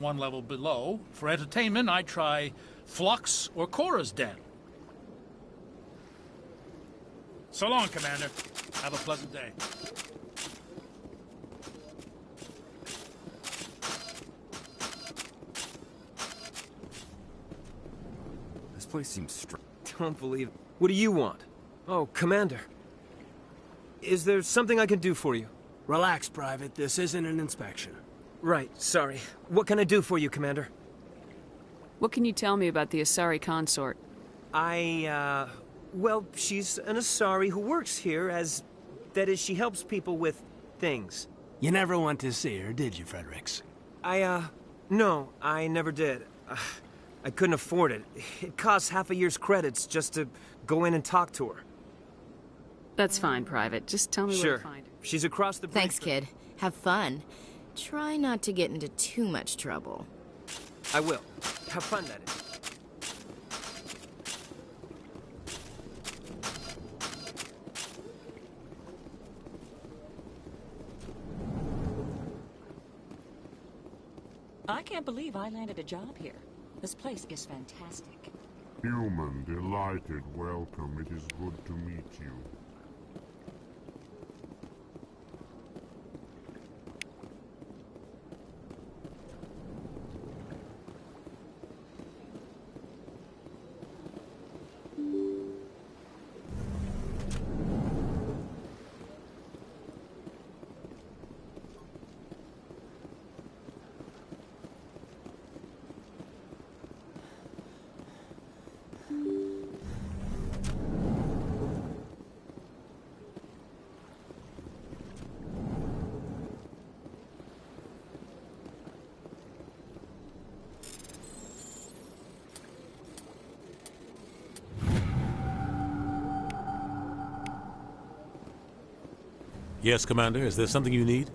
One level below. For entertainment, I try Flux or Cora's Den. So long, Commander. Have a pleasant day. This place seems strange. Don't believe it. What do you want? Oh, Commander. Is there something I can do for you? Relax, Private. This isn't an inspection. Right, sorry. What can I do for you, Commander? What can you tell me about the Asari consort? Well, she's an Asari who works here as... That is, she helps people with things. You never went to see her, did you, Fredericks? No, I never did. I couldn't afford it. It costs half a year's credits just to go in and talk to her. That's fine, Private. Just tell me where to find her. She's across the bridge. Thanks, kid. Have fun. Try not to get into too much trouble. I will. Have fun, that is. I can't believe I landed a job here. This place is fantastic. Human, delighted, welcome. It is good to meet you. Yes, Commander. Is there something you need?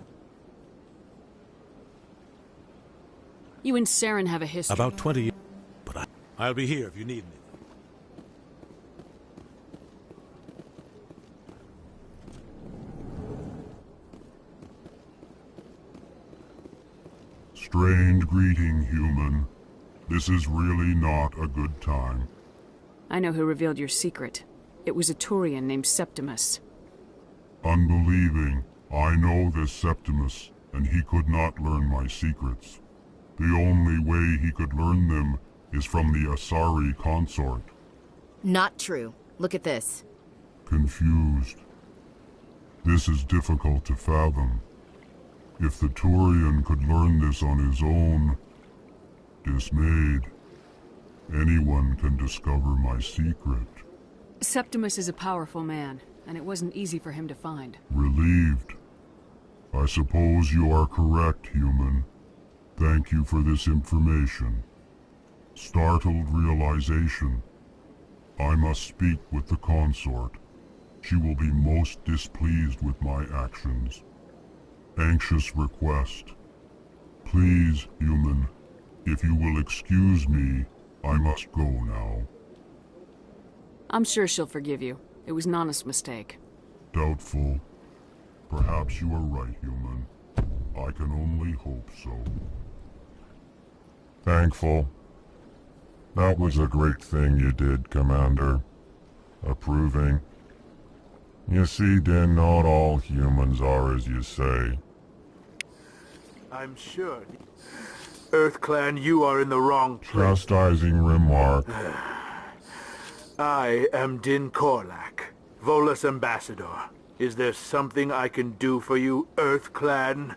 You and Saren have a history. About 20 years. But I'll be here if you need me. Strange greeting, human. This is really not a good time. I know who revealed your secret. It was a Turian named Septimus. Unbelieving, I know this Septimus, and he could not learn my secrets. The only way he could learn them is from the Asari consort. Not true. Look at this. Confused. This is difficult to fathom. If the Turian could learn this on his own, dismayed, anyone can discover my secret. Septimus is a powerful man, and it wasn't easy for him to find. Relieved. I suppose you are correct, human. Thank you for this information. Startled realization. I must speak with the consort. She will be most displeased with my actions. Anxious request. Please, human, if you will excuse me, I must go now. I'm sure she'll forgive you. It was an honest mistake. Doubtful. Perhaps you are right, human. I can only hope so. Thankful. That was a great thing you did, Commander. Approving. You see, Din, not all humans are as you say. I'm sure. EarthClan, you are in the wrong place. Chastising remark. I am Din Korlak, Volus Ambassador. Is there something I can do for you, EarthClan?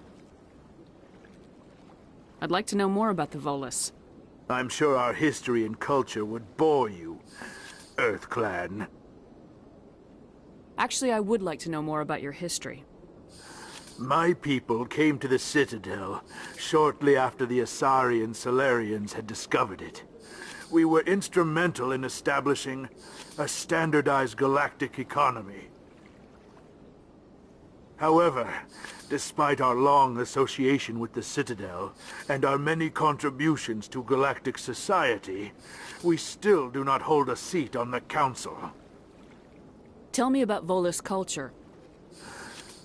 I'd like to know more about the Volus. I'm sure our history and culture would bore you, EarthClan. Actually, I would like to know more about your history. My people came to the Citadel shortly after the Asari and Solarians had discovered it. We were instrumental in establishing a standardized galactic economy. However, despite our long association with the Citadel and our many contributions to galactic society, we still do not hold a seat on the Council. Tell me about Volus culture.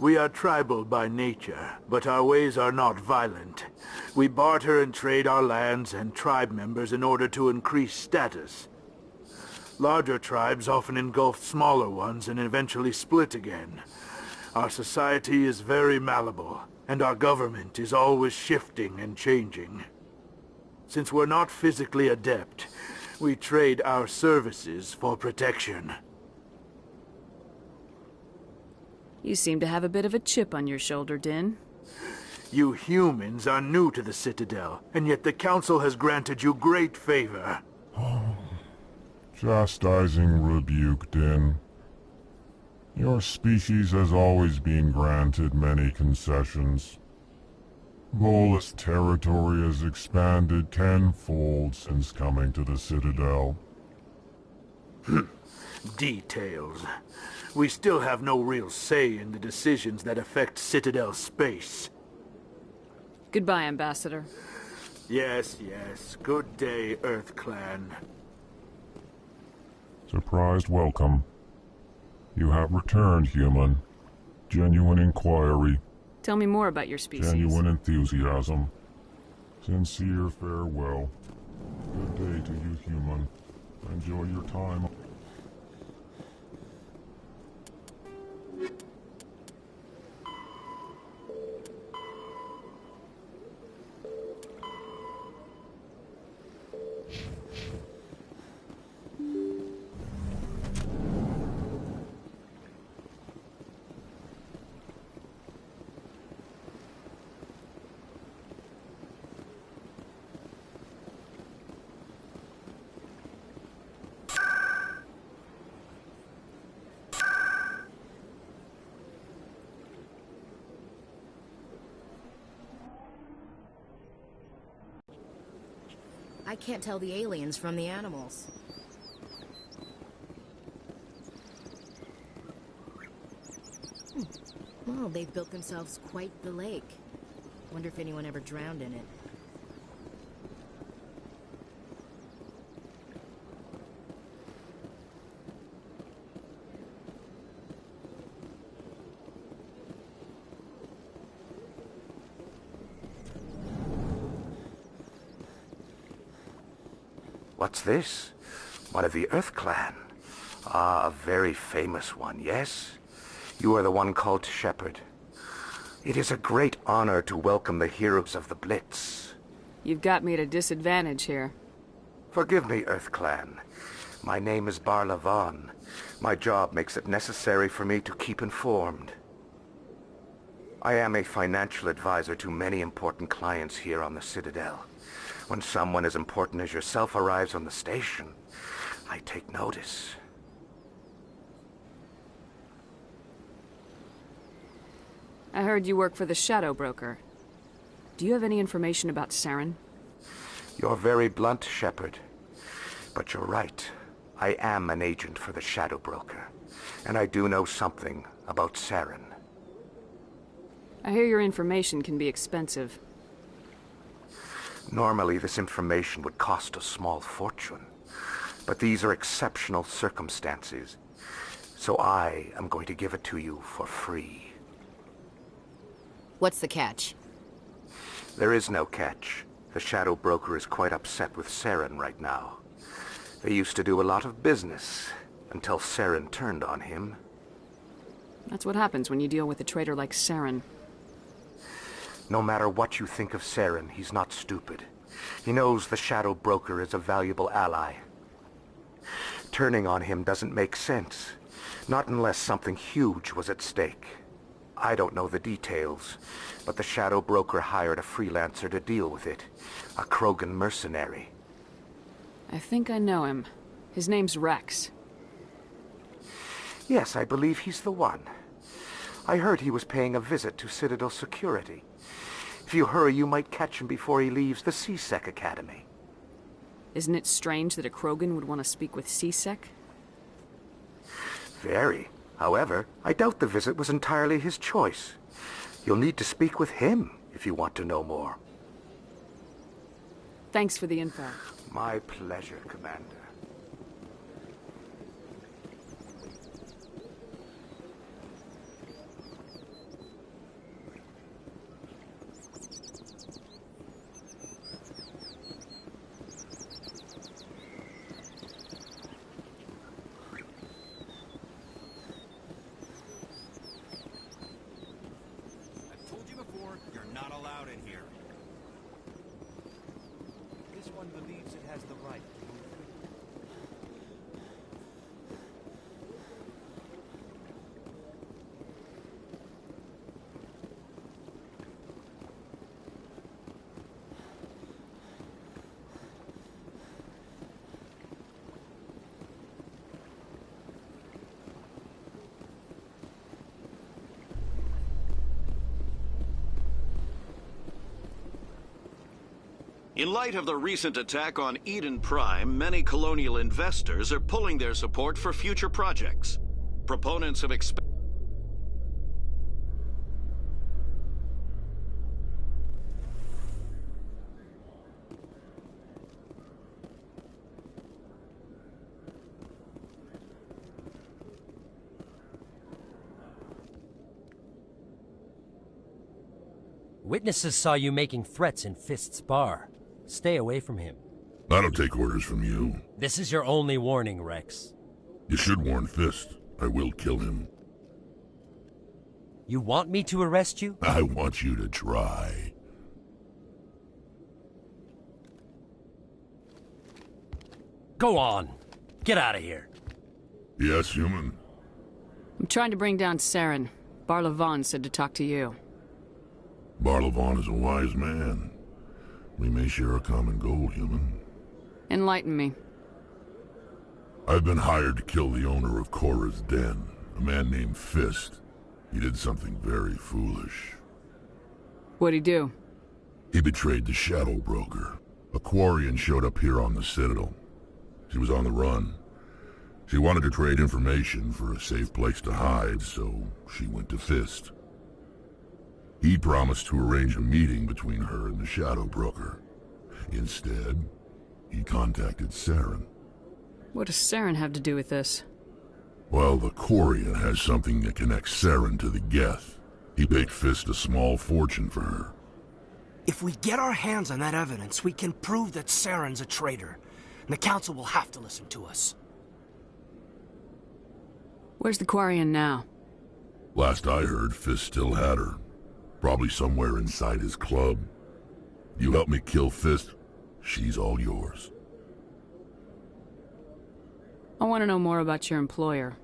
We are tribal by nature, but our ways are not violent. We barter and trade our lands and tribe members in order to increase status. Larger tribes often engulf smaller ones and eventually split again. Our society is very malleable, and our government is always shifting and changing. Since we're not physically adept, we trade our services for protection. You seem to have a bit of a chip on your shoulder, Din. You humans are new to the Citadel, and yet the Council has granted you great favor. Chastising rebuke, Din. Your species has always been granted many concessions. Volus territory has expanded tenfold since coming to the Citadel. Details. We still have no real say in the decisions that affect Citadel space. Goodbye, Ambassador. Yes, yes. Good day, Earth Clan. Surprised welcome. You have returned, human. Genuine inquiry. Tell me more about your species. Genuine enthusiasm. Sincere farewell. Good day to you, human. Enjoy your time. I can't tell the aliens from the animals. Well, they've built themselves quite the lake. Wonder if anyone ever drowned in it. What's this? One of the Earth Clan. Ah, a very famous one, yes? You are the one called Shepherd. It is a great honor to welcome the heroes of the Blitz. You've got me at a disadvantage here. Forgive me, Earth Clan. My name is Barla Vaughn. My job makes it necessary for me to keep informed. I am a financial advisor to many important clients here on the Citadel. When someone as important as yourself arrives on the station, I take notice. I heard you work for the Shadow Broker. Do you have any information about Saren? You're very blunt, Shepherd. But you're right. I am an agent for the Shadow Broker. And I do know something about Saren. I hear your information can be expensive. Normally, this information would cost a small fortune. But these are exceptional circumstances. So I am going to give it to you for free. What's the catch? There is no catch. The Shadow Broker is quite upset with Saren right now. They used to do a lot of business, until Saren turned on him. That's what happens when you deal with a traitor like Saren. No matter what you think of Saren, he's not stupid. He knows the Shadow Broker is a valuable ally. Turning on him doesn't make sense. Not unless something huge was at stake. I don't know the details, but the Shadow Broker hired a freelancer to deal with it. A Krogan mercenary. I think I know him. His name's Rex. Yes, I believe he's the one. I heard he was paying a visit to Citadel security. If you hurry, you might catch him before he leaves the C-Sec Academy. Isn't it strange that a Krogan would want to speak with C-Sec? Very. However, I doubt the visit was entirely his choice. You'll need to speak with him if you want to know more. Thanks for the info. My pleasure, Commander. one believes it has the right. In light of the recent attack on Eden Prime, many colonial investors are pulling their support for future projects. Proponents of Witnesses saw you making threats in Fist's bar. Stay away from him. I don't take orders from you. This is your only warning, Rex. You should warn Fist. I will kill him. You want me to arrest you? I want you to try. Go on. Get out of here. Yes, human? I'm trying to bring down Saren. Barlavon said to talk to you. Barlavon is a wise man. We may share a common goal, human. Enlighten me. I've been hired to kill the owner of Cora's Den, a man named Fist. He did something very foolish. What'd he do? He betrayed the Shadow Broker. A Quarian showed up here on the Citadel. She was on the run. She wanted to trade information for a safe place to hide, so she went to Fist. He promised to arrange a meeting between her and the Shadow Broker. Instead, he contacted Saren. What does Saren have to do with this? Well, the Quarian has something that connects Saren to the Geth. He paid Fist a small fortune for her. If we get our hands on that evidence, we can prove that Saren's a traitor. And the Council will have to listen to us. Where's the Quarian now? Last I heard, Fist still had her. Probably somewhere inside his club. You help me kill Fist, she's all yours. I want to know more about your employer.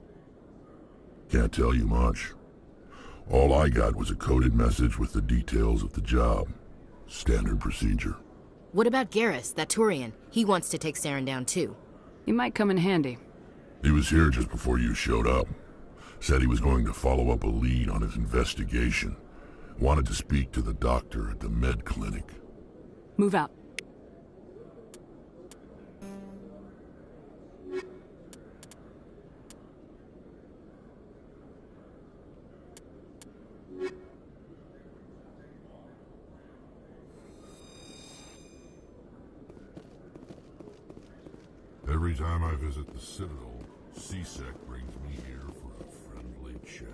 Can't tell you much. All I got was a coded message with the details of the job. Standard procedure. What about Garrus, that Turian? He wants to take Saren down too. He might come in handy. He was here just before you showed up. Said he was going to follow up a lead on his investigation. Wanted to speak to the doctor at the med clinic. Move out. Every time I visit the Citadel, C-Sec brings me here for a friendly chat.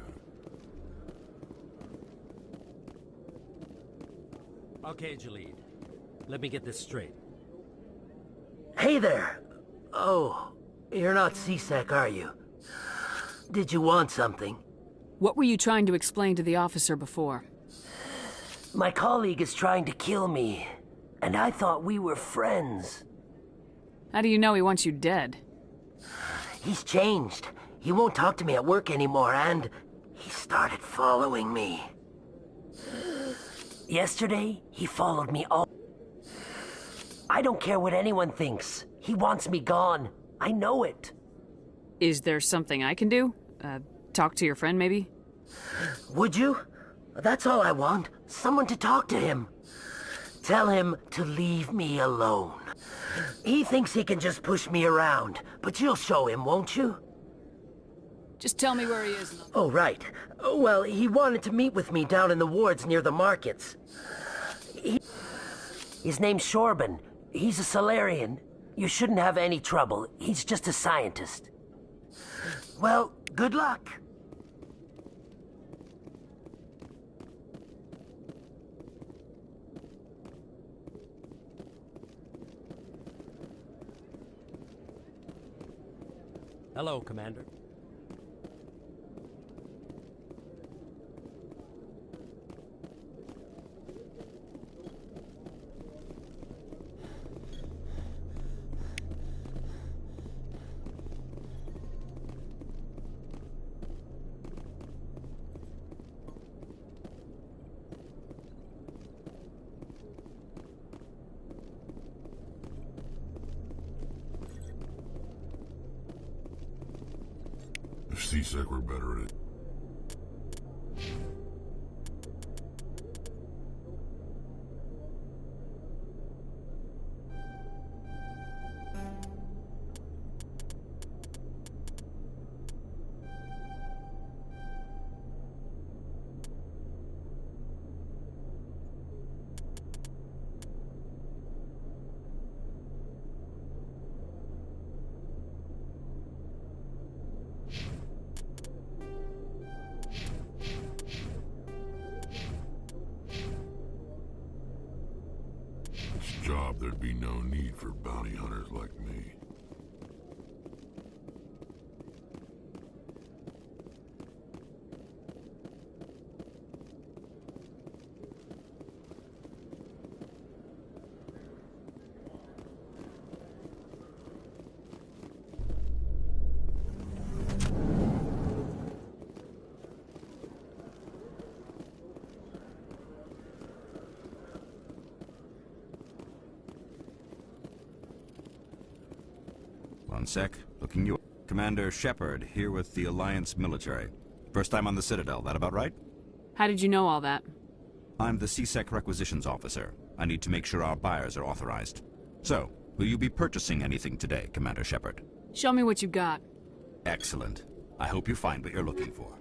Okay, Jalid. Let me get this straight. Hey there! Oh, you're not C-Sec, are you? Did you want something? What were you trying to explain to the officer before? My colleague is trying to kill me, and I thought we were friends. How do you know he wants you dead? He's changed. He won't talk to me at work anymore, and he started following me. Yesterday, he followed me all... I don't care what anyone thinks. He wants me gone. I know it. Is there something I can do? Talk to your friend, maybe? Would you? That's all I want. Someone to talk to him. Tell him to leave me alone. He thinks he can just push me around, but you'll show him, won't you? Just tell me where he is. Oh, right. Well, he wanted to meet with me down in the wards near the markets. His name's Shorban. He's a Solarian. You shouldn't have any trouble. He's just a scientist. Well, good luck. Hello, Commander. wish C-Sec were better at it. Job, there'd be no need for bounty hunters like me. One sec. Looking you up. Commander Shepard, here with the Alliance military. First time on the Citadel, that about right? How did you know all that? I'm the C-Sec requisitions officer. I need to make sure our buyers are authorized. So, will you be purchasing anything today, Commander Shepard? Show me what you've got. Excellent. I hope you find what you're looking for.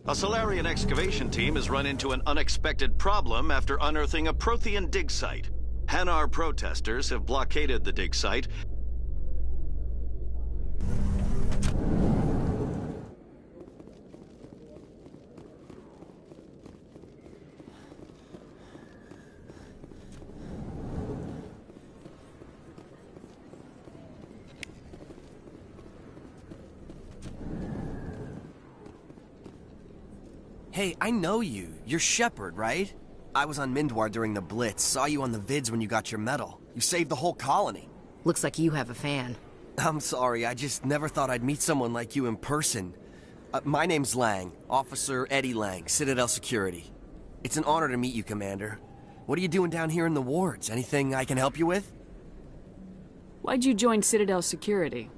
A Solarian excavation team has run into an unexpected problem after unearthing a Prothean dig site. Hanar protesters have blockaded the dig site. Hey, I know you. You're Shepard, right? I was on Mindwar during the Blitz, saw you on the vids when you got your medal. You saved the whole colony. Looks like you have a fan. I'm sorry, I just never thought I'd meet someone like you in person. My name's Lang, Officer Eddie Lang, Citadel Security. It's an honor to meet you, Commander. What are you doing down here in the wards? Anything I can help you with? Why'd you join Citadel Security?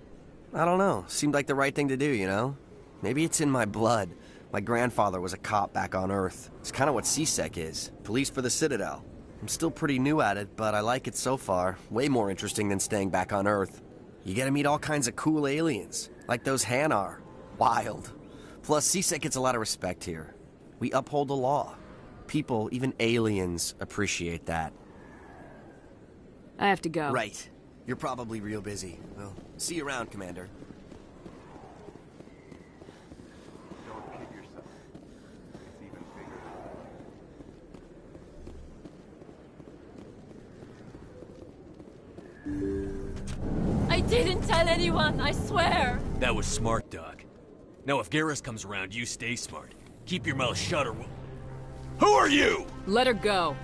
I don't know. Seemed like the right thing to do, you know? Maybe it's in my blood. My grandfather was a cop back on Earth. It's kind of what C-Sec is. Police for the Citadel. I'm still pretty new at it, but I like it so far. Way more interesting than staying back on Earth. You get to meet all kinds of cool aliens, like those Hanar. Wild. Plus, C-Sec gets a lot of respect here. We uphold the law. People, even aliens, appreciate that. I have to go. Right. You're probably real busy. Well, see you around, Commander. I didn't tell anyone, I swear! That was smart, Doc. Now if Garrus comes around, you stay smart. Keep your mouth shut or we'll... Who are you? Let her go.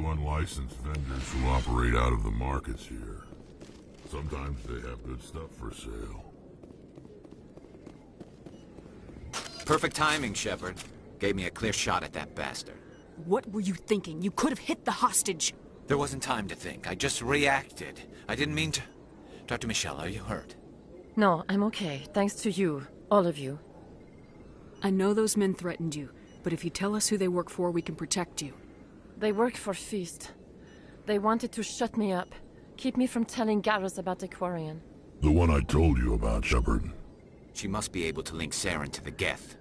Unlicensed vendors who operate out of the markets here. Sometimes they have good stuff for sale. Perfect timing, Shepard. Gave me a clear shot at that bastard. What were you thinking? You could have hit the hostage. There wasn't time to think. I just reacted. I didn't mean to... Dr. Michelle, are you hurt? No, I'm okay. Thanks to you. All of you. I know those men threatened you, but if you tell us who they work for, we can protect you. They work for Feast. They wanted to shut me up. Keep me from telling Garrus about the Quarian. The one I told you about, Shepard. She must be able to link Saren to the Geth.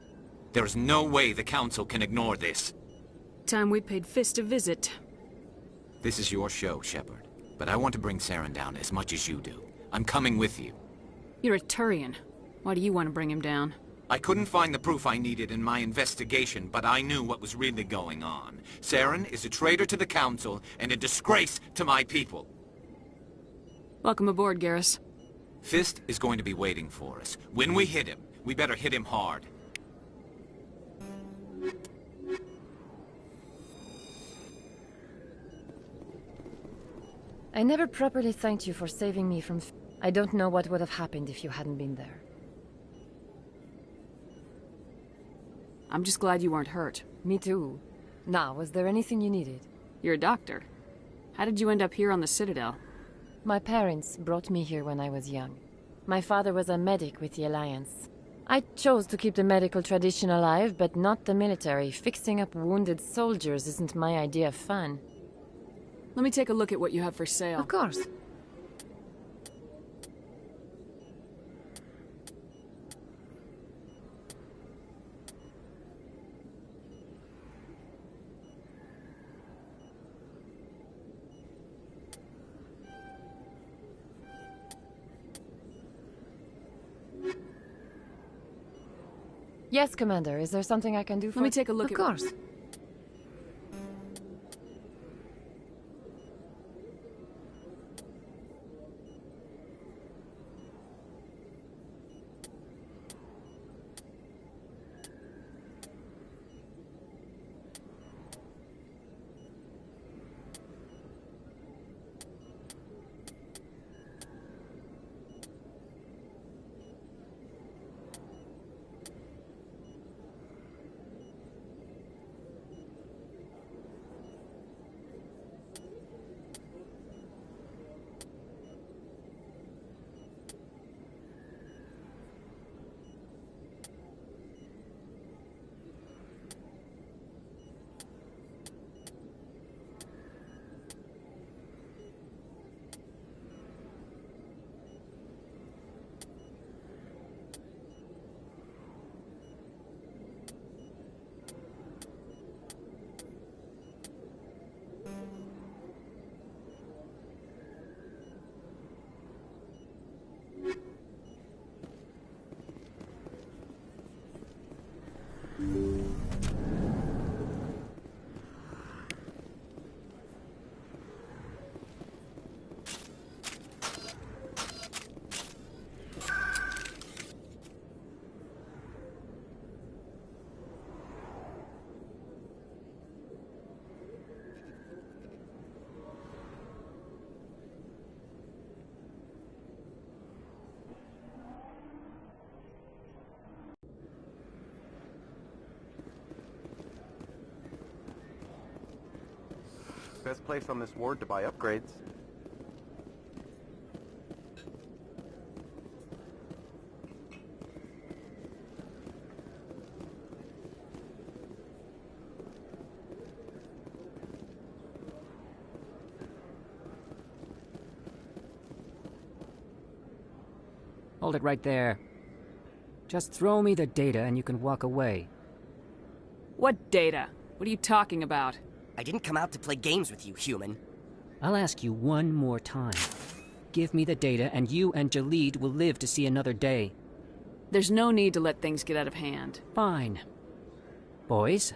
There is no way the Council can ignore this. Time we paid Fist a visit. This is your show, Shepard. But I want to bring Saren down as much as you do. I'm coming with you. You're a Turian. Why do you want to bring him down? I couldn't find the proof I needed in my investigation, but I knew what was really going on. Saren is a traitor to the Council and a disgrace to my people. Welcome aboard, Garrus. Fist is going to be waiting for us. When we hit him, we better hit him hard. I never properly thanked you for saving me from... I don't know what would have happened if you hadn't been there. I'm just glad you weren't hurt. Me too. Now, was there anything you needed? You're a doctor. How did you end up here on the Citadel? My parents brought me here when I was young. My father was a medic with the Alliance. I chose to keep the medical tradition alive, but not the military. Fixing up wounded soldiers isn't my idea of fun. Let me take a look at what you have for sale. Of course. Yes, Commander. Is there something I can do for you? Let me take a look at... Of course. Best place on this ward to buy upgrades. Hold it right there. Just throw me the data and you can walk away. What data? What are you talking about? I didn't come out to play games with you, human. I'll ask you one more time. Give me the data and you and Jalid will live to see another day. There's no need to let things get out of hand. Fine. Boys?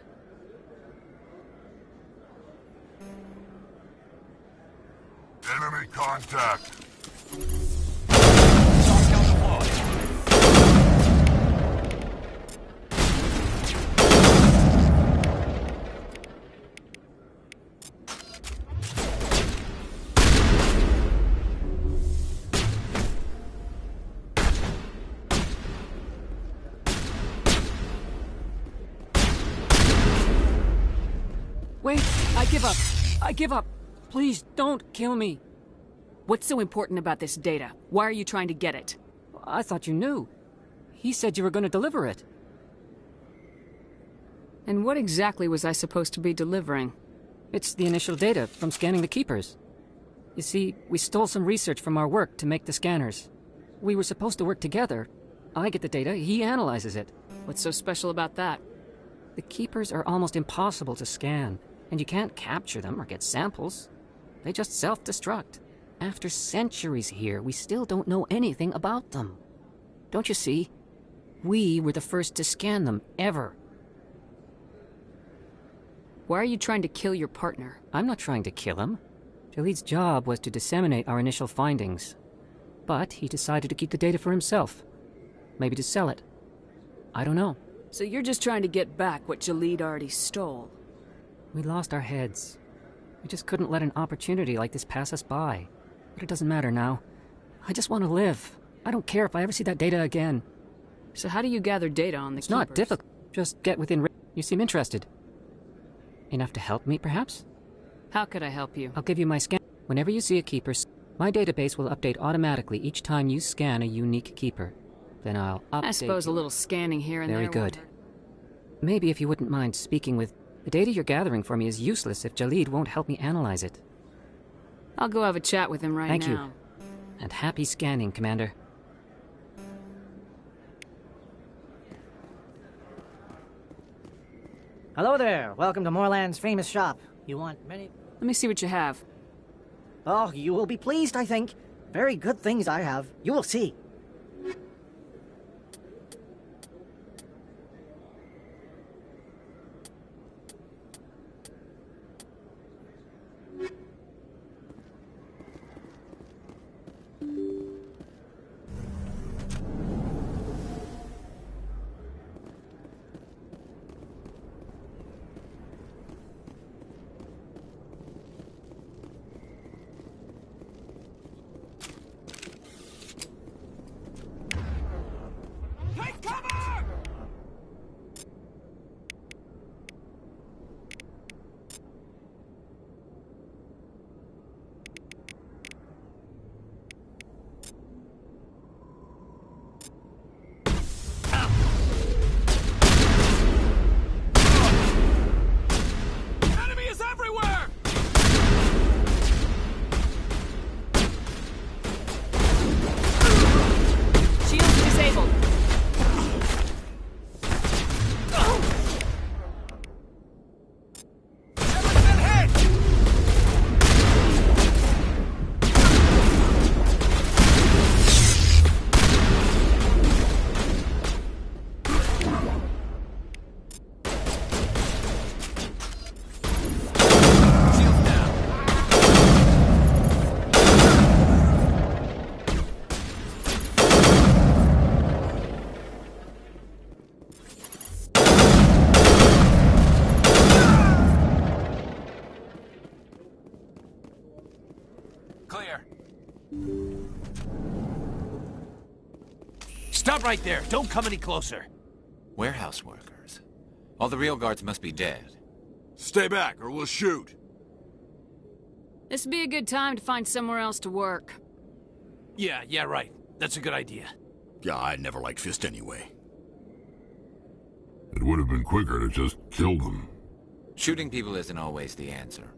Enemy contact! Wait! I give up! I give up! Please, don't kill me! What's so important about this data? Why are you trying to get it? I thought you knew. He said you were going to deliver it. And what exactly was I supposed to be delivering? It's the initial data from scanning the Keepers. You see, we stole some research from our work to make the scanners. We were supposed to work together. I get the data, he analyzes it. What's so special about that? The Keepers are almost impossible to scan, and you can't capture them or get samples. They just self-destruct. After centuries here, we still don't know anything about them. Don't you see? We were the first to scan them, ever. Why are you trying to kill your partner? I'm not trying to kill him. Jalid's job was to disseminate our initial findings. But he decided to keep the data for himself. Maybe to sell it. I don't know. So you're just trying to get back what Jalid already stole? We lost our heads. We just couldn't let an opportunity like this pass us by. But it doesn't matter now. I just want to live. I don't care if I ever see that data again. So how do you gather data on the It's Keepers? not difficult. Just get within You seem interested. Enough to help me, perhaps? How could I help you? I'll give you my scan. Whenever you see a Keeper, my database will update automatically each time you scan a unique Keeper. Then I'll update I suppose you. a little scanning here and there. Very good. Maybe if you wouldn't mind speaking with... The data you're gathering for me is useless if Jalid won't help me analyze it. I'll go have a chat with him right Thank now. you. And happy scanning, Commander. Hello there. Welcome to Moorland's famous shop. You want many... Let me see what you have. Oh, you will be pleased, I think. Very good things I have. You will see. Clear. Stop right there. Don't come any closer. Warehouse workers. All the real guards must be dead. Stay back or we'll shoot. This'd be a good time to find somewhere else to work. Yeah, right. That's a good idea. Yeah, I never liked Fist anyway. It would have been quicker to just kill them. Shooting people isn't always the answer.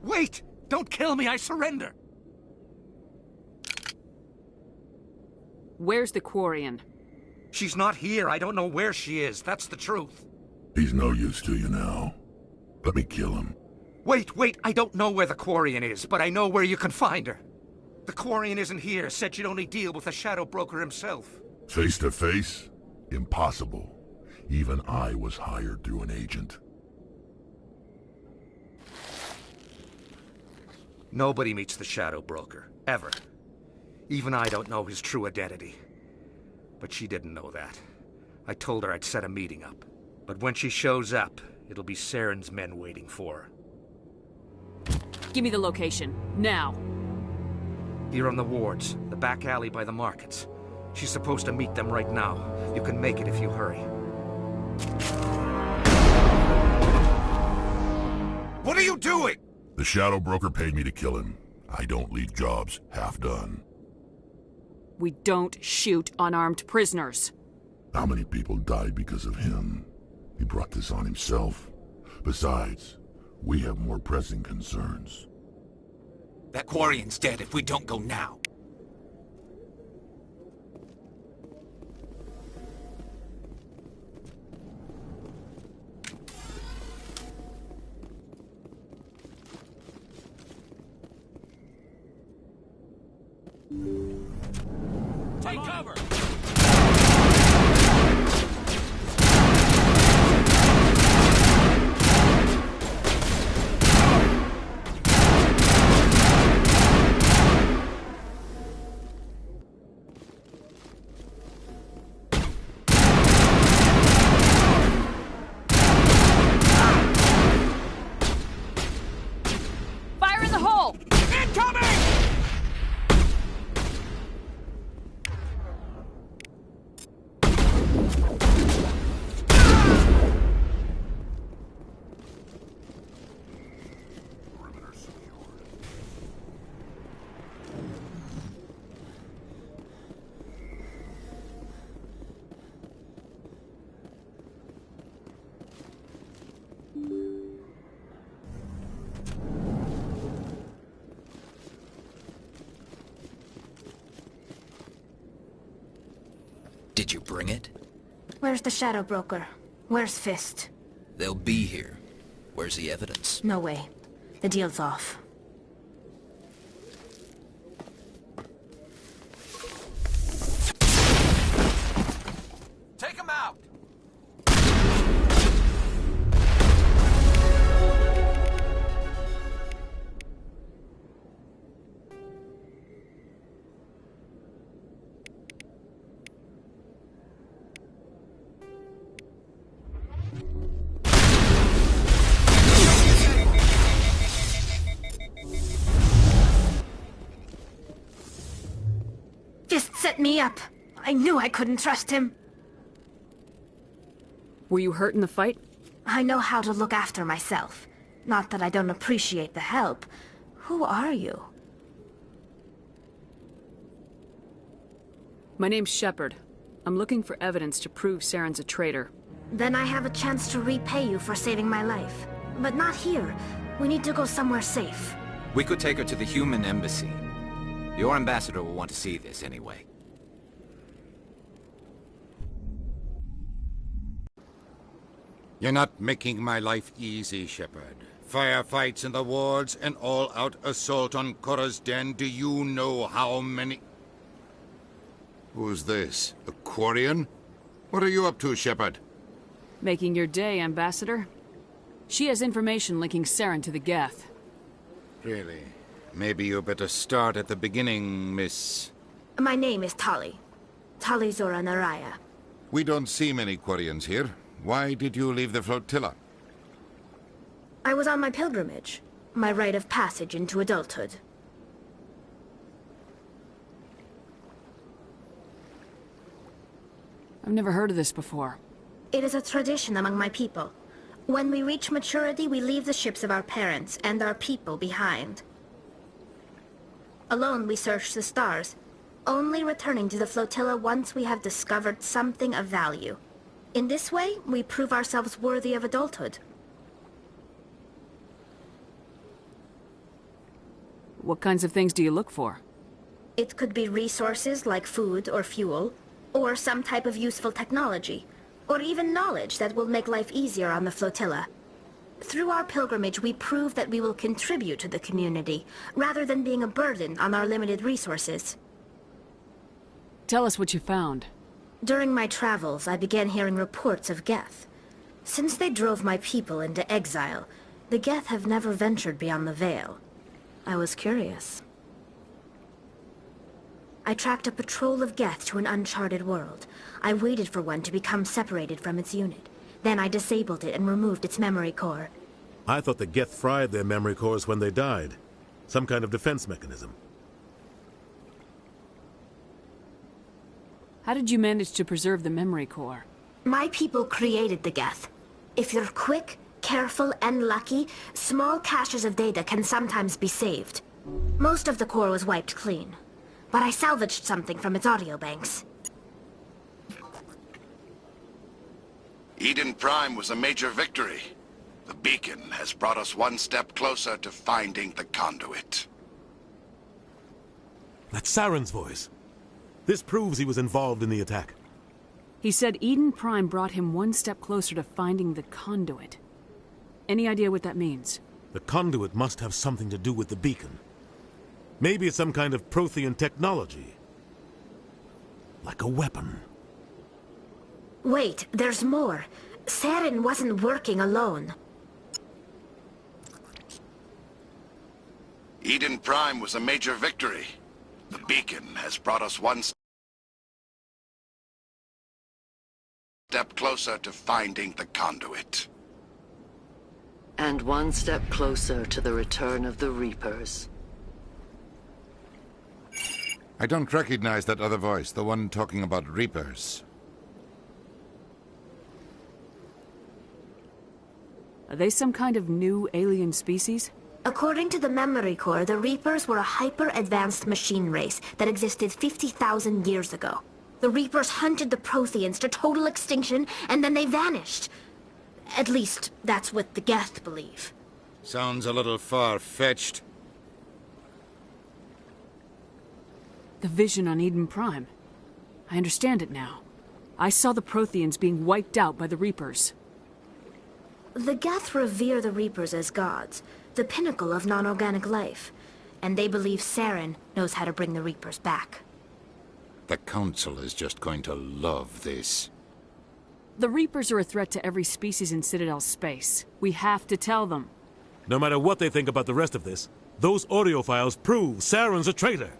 Wait! Don't kill me, I surrender! Where's the Quarian? She's not here. I don't know where she is. That's the truth. He's no use to you now. Let me kill him. Wait! I don't know where the Quarian is, but I know where you can find her. The Quarian isn't here. Said she'd only deal with the Shadow Broker himself. Face to face? Impossible. Even I was hired through an agent. Nobody meets the Shadow Broker. Ever. Even I don't know his true identity. But she didn't know that. I told her I'd set a meeting up. But when she shows up, it'll be Saren's men waiting for her. Give me the location. Now. Here on the wards, the back alley by the markets. She's supposed to meet them right now. You can make it if you hurry. What are you doing? The Shadow Broker paid me to kill him. I don't leave jobs half done. We don't shoot unarmed prisoners. How many people died because of him? He brought this on himself. Besides, we have more pressing concerns. That Quarian's dead if we don't go now. Take cover! Fire in the hole! Incoming! Did you bring it? Where's the Shadow Broker? Where's Fist? They'll be here. Where's the evidence? No way. The deal's off. Take him out! Fist set me up. I knew I couldn't trust him. Were you hurt in the fight? I know how to look after myself. Not that I don't appreciate the help. Who are you? My name's Shepard. I'm looking for evidence to prove Saren's a traitor. Then I have a chance to repay you for saving my life. But not here. We need to go somewhere safe. We could take her to the human embassy. Your ambassador will want to see this anyway. You're not making my life easy, Shepard. Firefights in the wards, an all-out assault on Korra's den. Do you know how many... Who's this? A Quarian? What are you up to, Shepard? Making your day, Ambassador. She has information linking Saren to the Geth. Really? Maybe you better start at the beginning, Miss... My name is Tali. Tali Zora Naraya. We don't see many Quarians here. Why did you leave the flotilla? I was on my pilgrimage. My rite of passage into adulthood. I've never heard of this before. It is a tradition among my people. When we reach maturity, we leave the ships of our parents and our people behind. Alone, we search the stars, only returning to the flotilla once we have discovered something of value. In this way, we prove ourselves worthy of adulthood. What kinds of things do you look for? It could be resources like food or fuel, or some type of useful technology, or even knowledge that will make life easier on the flotilla. Through our pilgrimage, we prove that we will contribute to the community, rather than being a burden on our limited resources. Tell us what you found. During my travels, I began hearing reports of Geth. Since they drove my people into exile, the Geth have never ventured beyond the Veil. I was curious. I tracked a patrol of Geth to an uncharted world. I waited for one to become separated from its unit. Then I disabled it and removed its memory core. I thought the Geth fried their memory cores when they died. Some kind of defense mechanism. How did you manage to preserve the memory core? My people created the Geth. If you're quick, careful, and lucky, small caches of data can sometimes be saved. Most of the core was wiped clean, but I salvaged something from its audio banks. Eden Prime was a major victory. The beacon has brought us one step closer to finding the conduit. That's Saren's voice. This proves he was involved in the attack. He said Eden Prime brought him one step closer to finding the conduit. Any idea what that means? The conduit must have something to do with the beacon. Maybe it's some kind of Prothean technology. Like a weapon. Wait, there's more. Saren wasn't working alone. Eden Prime was a major victory. The beacon has brought us one step closer to finding the conduit. And one step closer to the return of the Reapers. I don't recognize that other voice, the one talking about Reapers. Are they some kind of new alien species? According to the memory core, the Reapers were a hyper-advanced machine race that existed 50,000 years ago. The Reapers hunted the Protheans to total extinction, and then they vanished. At least, that's what the Geth believe. Sounds a little far-fetched. The vision on Eden Prime. I understand it now. I saw the Protheans being wiped out by the Reapers. The Geth revere the Reapers as gods, the pinnacle of non-organic life, and they believe Saren knows how to bring the Reapers back. The Council is just going to love this. The Reapers are a threat to every species in Citadel space. We have to tell them. No matter what they think about the rest of this, those audio files prove Saren's a traitor.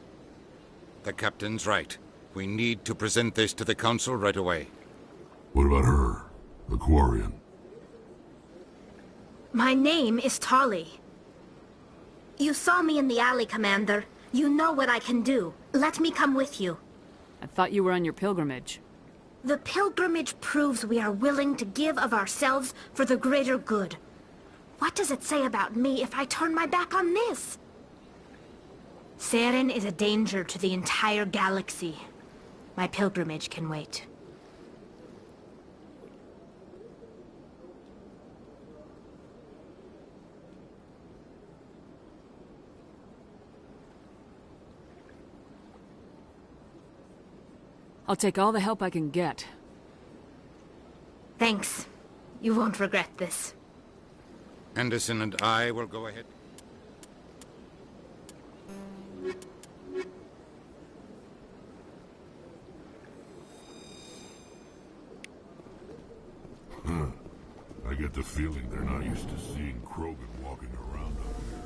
The Captain's right. We need to present this to the Council right away. What about her, the Quarian? My name is Tali. You saw me in the alley, Commander. You know what I can do. Let me come with you. I thought you were on your pilgrimage. The pilgrimage proves we are willing to give of ourselves for the greater good. What does it say about me if I turn my back on this? Saren is a danger to the entire galaxy. My pilgrimage can wait. I'll take all the help I can get. Thanks. You won't regret this. Anderson and I will go ahead. I get the feeling they're not used to seeing Krogan walking around up here.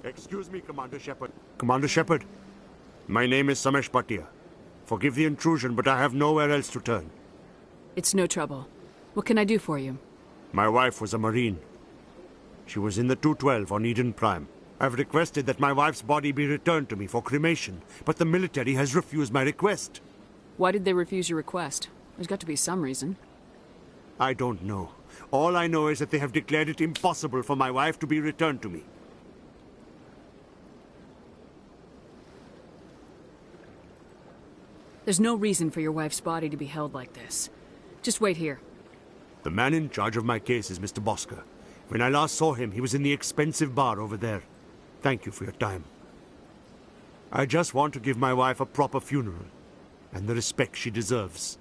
Excuse me, Commander Shepard. Commander Shepard, my name is Samesh Bhatia. Forgive the intrusion, but I have nowhere else to turn. It's no trouble. What can I do for you? My wife was a Marine. She was in the 212 on Eden Prime. I've requested that my wife's body be returned to me for cremation, but the military has refused my request. Why did they refuse your request? There's got to be some reason. I don't know. All I know is that they have declared it impossible for my wife to be returned to me. There's no reason for your wife's body to be held like this. Just wait here. The man in charge of my case is Mr. Bosker. When I last saw him, he was in the expensive bar over there. Thank you for your time. I just want to give my wife a proper funeral, and the respect she deserves.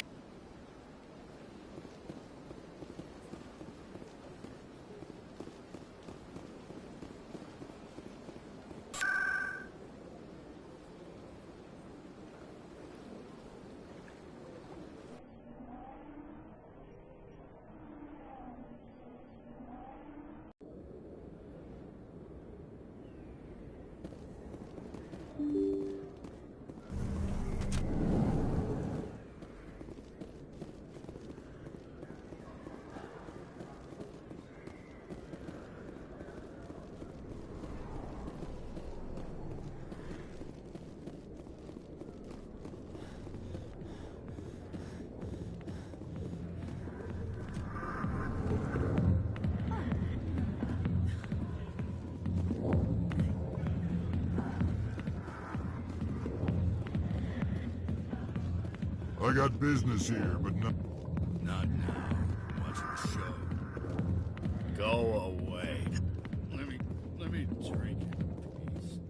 I got business here, but not... Not now. Watch the show. Go away. Let me drink in peace.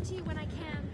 To you when I can.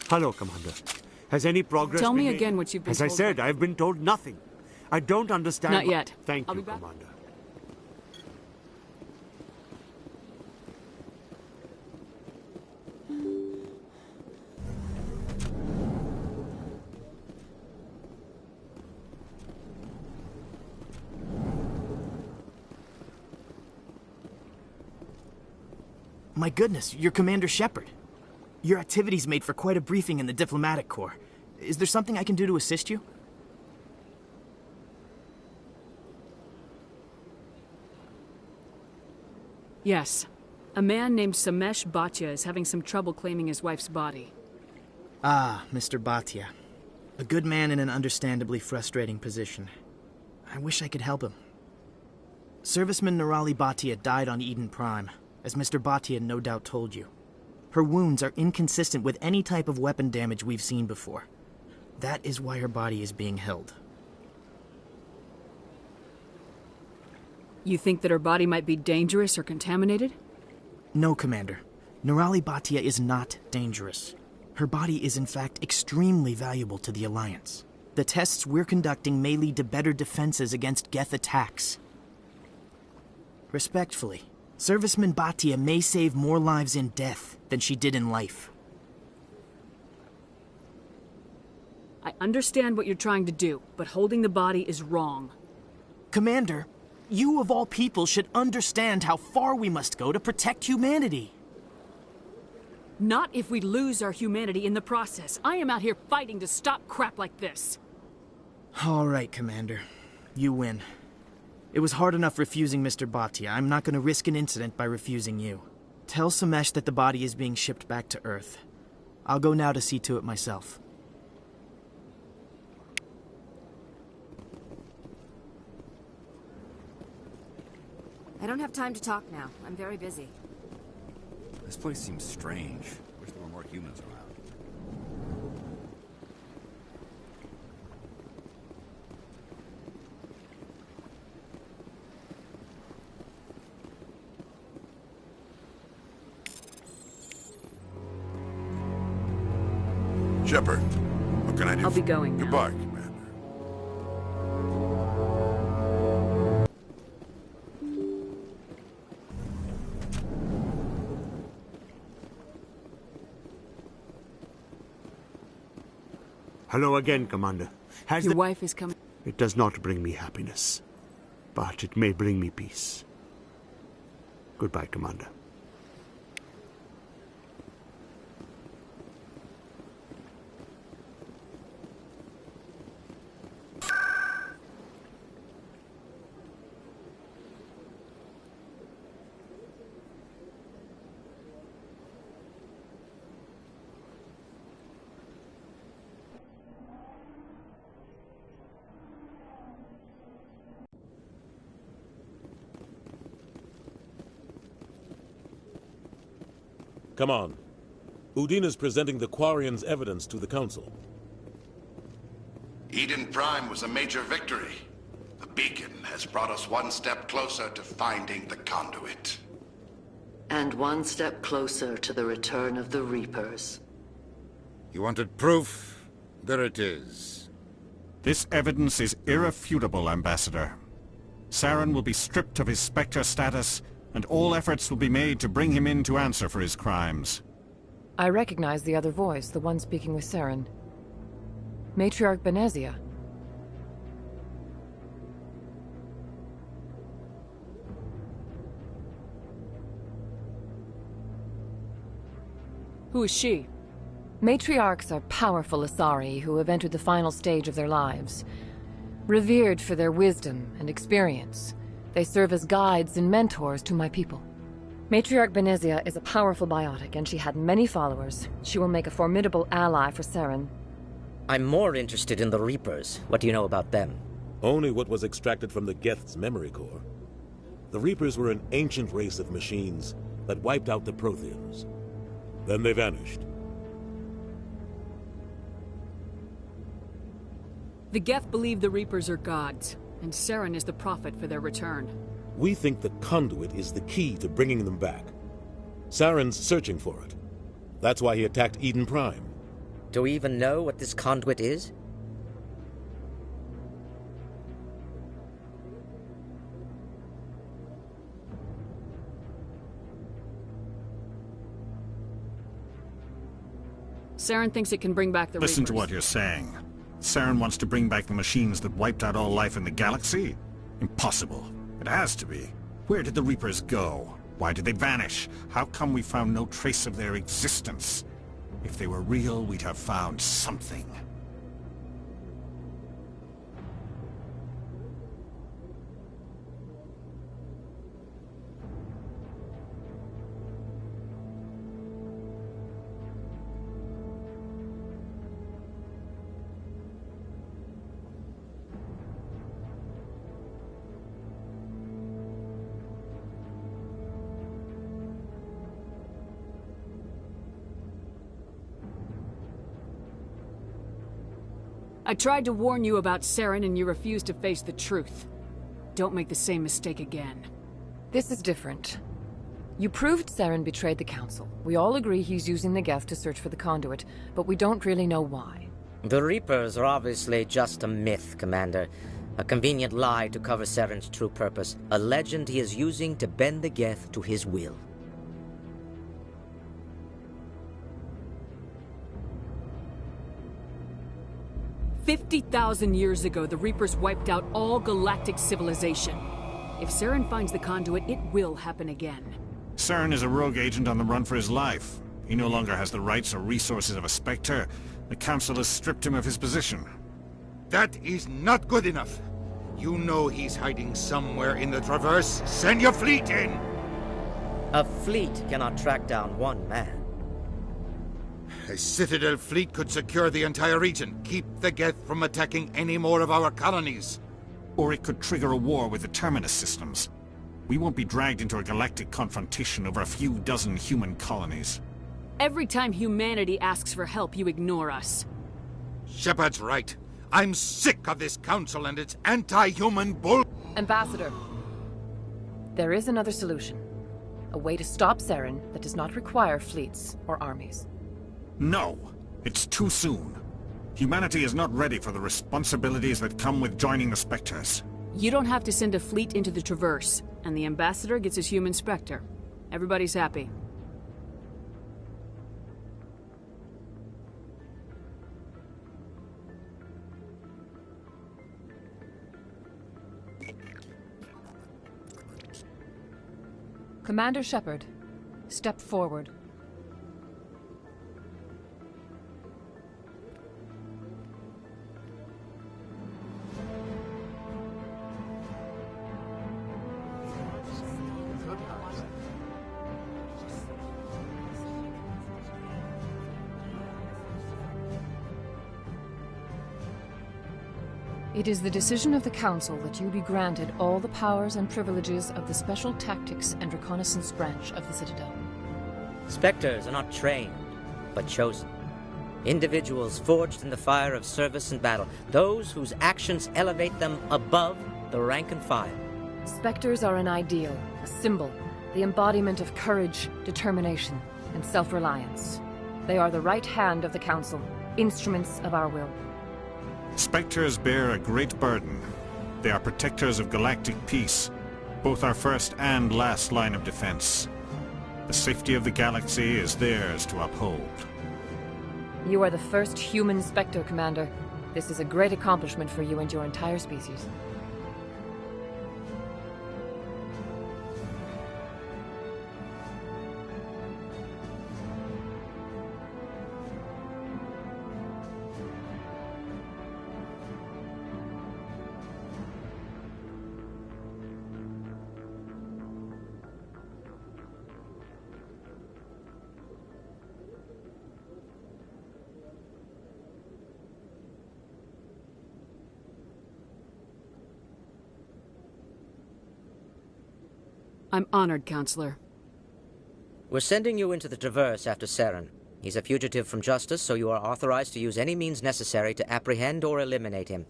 Hello, Commander. Has any progress Tell me been made? again what you've been As told. I said, I've been told nothing. I don't understand... Not yet. Thank I'll you, be back. Commander. my goodness, you're Commander Shepard. Your activities made for quite a briefing in the Diplomatic Corps. Is there something I can do to assist you? Yes. A man named Samesh Bhatia is having some trouble claiming his wife's body. Ah, Mr. Bhatia. A good man in an understandably frustrating position. I wish I could help him. Serviceman Nirali Bhatia died on Eden Prime, as Mr. Bhatia no doubt told you. Her wounds are inconsistent with any type of weapon damage we've seen before. That is why her body is being held. You think that her body might be dangerous or contaminated? No, Commander. Nirali Bhatia is not dangerous. Her body is in fact extremely valuable to the Alliance. The tests we're conducting may lead to better defenses against Geth attacks. Respectfully, Serviceman Bhatia may save more lives in death than she did in life. I understand what you're trying to do, but holding the body is wrong. Commander, you of all people should understand how far we must go to protect humanity. Not if we lose our humanity in the process. I am out here fighting to stop crap like this. All right, Commander. You win. It was hard enough refusing Mr. Bhatia. I'm not going to risk an incident by refusing you. Tell Samesh that the body is being shipped back to Earth. I'll go now to see to it myself. I don't have time to talk now. I'm very busy. This place seems strange. Wish there were more humans around. Shepard, what can I do? I'll be going now. Goodbye, Commander. Hello again, Commander. Has Your wife is coming. It does not bring me happiness, but it may bring me peace. Goodbye, Commander. Come on. Udina's presenting the Quarians' evidence to the Council. Eden Prime was a major victory. The beacon has brought us one step closer to finding the conduit. And one step closer to the return of the Reapers. You wanted proof? There it is. This evidence is irrefutable, Ambassador. Saren will be stripped of his Spectre status, and all efforts will be made to bring him in to answer for his crimes. I recognize the other voice, the one speaking with Saren. Matriarch Benezia. Who is she? Matriarchs are powerful Asari who have entered the final stage of their lives. Revered for their wisdom and experience, they serve as guides and mentors to my people. Matriarch Benezia is a powerful biotic, and she had many followers. She will make a formidable ally for Saren. I'm more interested in the Reapers. What do you know about them? Only what was extracted from the Geth's memory core. The Reapers were an ancient race of machines that wiped out the Protheans. Then they vanished. The Geth believe the Reapers are gods, and Saren is the prophet for their return. We think the conduit is the key to bringing them back. Saren's searching for it. That's why he attacked Eden Prime. Do we even know what this conduit is? Saren thinks it can bring back the Listen Reapers. to what you're saying. Saren wants to bring back the machines that wiped out all life in the galaxy? Impossible. It has to be. Where did the Reapers go? Why did they vanish? How come we found no trace of their existence? If they were real, we'd have found something. I tried to warn you about Saren and you refused to face the truth. Don't make the same mistake again. This is different. You proved Saren betrayed the Council. We all agree he's using the Geth to search for the conduit, but we don't really know why. The Reapers are obviously just a myth, Commander. A convenient lie to cover Saren's true purpose. A legend he is using to bend the Geth to his will. "50,000 years ago, the Reapers wiped out all galactic civilization. If Saren finds the conduit, it will happen again." Saren is a rogue agent on the run for his life. He no longer has the rights or resources of a Spectre. The Council has stripped him of his position. That is not good enough. You know he's hiding somewhere in the Traverse. Send your fleet in! A fleet cannot track down one man. A Citadel fleet could secure the entire region, keep the Geth from attacking any more of our colonies. Or it could trigger a war with the Terminus systems. We won't be dragged into a galactic confrontation over a few dozen human colonies. Every time humanity asks for help, you ignore us. Shepard's right. I'm sick of this council and its anti-human bull... Ambassador, there is another solution. A way to stop Saren that does not require fleets or armies. No! It's too soon. Humanity is not ready for the responsibilities that come with joining the Spectres. You don't have to send a fleet into the Traverse, and the Ambassador gets his human Spectre. Everybody's happy. Commander Shepard, step forward. It is the decision of the Council that you be granted all the powers and privileges of the Special Tactics and Reconnaissance Branch of the Citadel. Spectres are not trained, but chosen. Individuals forged in the fire of service and battle. Those whose actions elevate them above the rank and file. Spectres are an ideal, a symbol, the embodiment of courage, determination, and self-reliance. They are the right hand of the Council, instruments of our will. Spectres bear a great burden. They are protectors of galactic peace, both our first and last line of defense. The safety of the galaxy is theirs to uphold. You are the first human Spectre, Commander. This is a great accomplishment for you and your entire species. I'm honored, Counselor. We're sending you into the Traverse after Saren. He's a fugitive from justice, so you are authorized to use any means necessary to apprehend or eliminate him.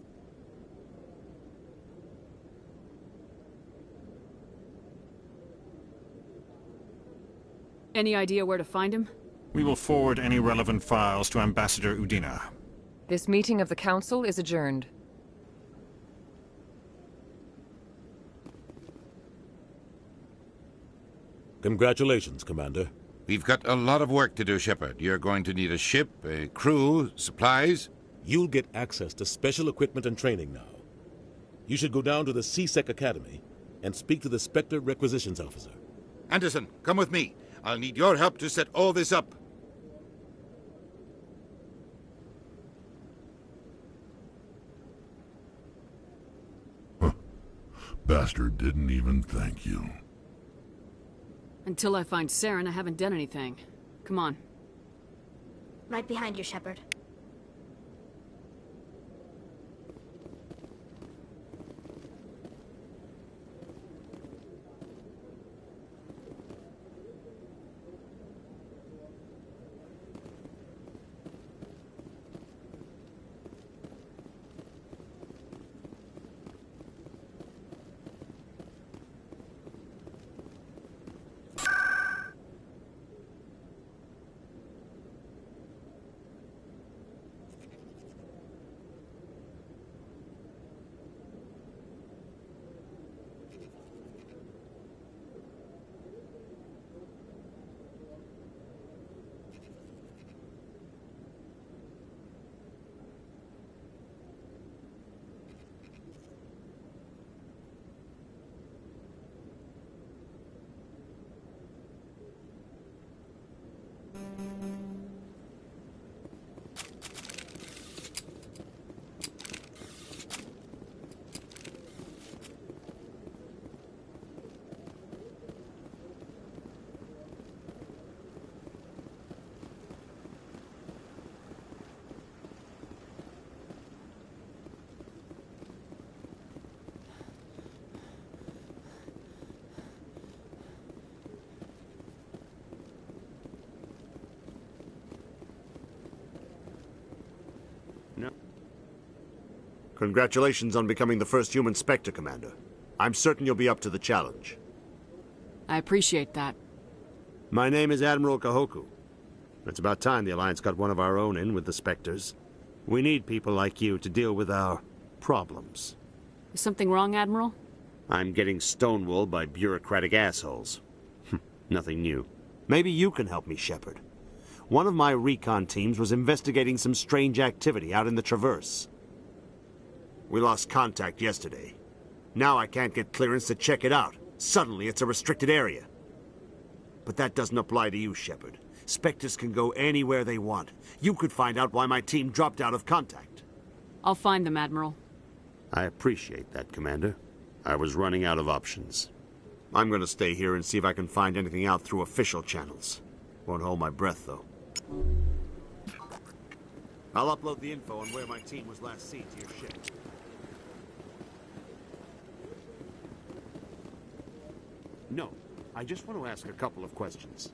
Any idea where to find him? We will forward any relevant files to Ambassador Udina. This meeting of the Council is adjourned. Congratulations, Commander. We've got a lot of work to do, Shepard. You're going to need a ship, a crew, supplies. You'll get access to special equipment and training now. You should go down to the C-Sec Academy and speak to the Spectre Requisitions Officer. Anderson, come with me. I'll need your help to set all this up. Bastard didn't even thank you. Until I find Saren, I haven't done anything. Come on. Right behind you, Shepard. Congratulations on becoming the first human Spectre, Commander. I'm certain you'll be up to the challenge. I appreciate that. My name is Admiral Kahoku. It's about time the Alliance got one of our own in with the Spectres. We need people like you to deal with our problems. Is something wrong, Admiral? I'm getting stonewalled by bureaucratic assholes. Nothing new. Maybe you can help me, Shepard. One of my recon teams was investigating some strange activity out in the Traverse. We lost contact yesterday. Now I can't get clearance to check it out. Suddenly it's a restricted area. But that doesn't apply to you, Shepard. Spectres can go anywhere they want. You could find out why my team dropped out of contact. I'll find them, Admiral. I appreciate that, Commander. I was running out of options. I'm going to stay here and see if I can find anything out through official channels. Won't hold my breath, though. I'll upload the info on where my team was last seen to your ship. No, I just want to ask a couple of questions.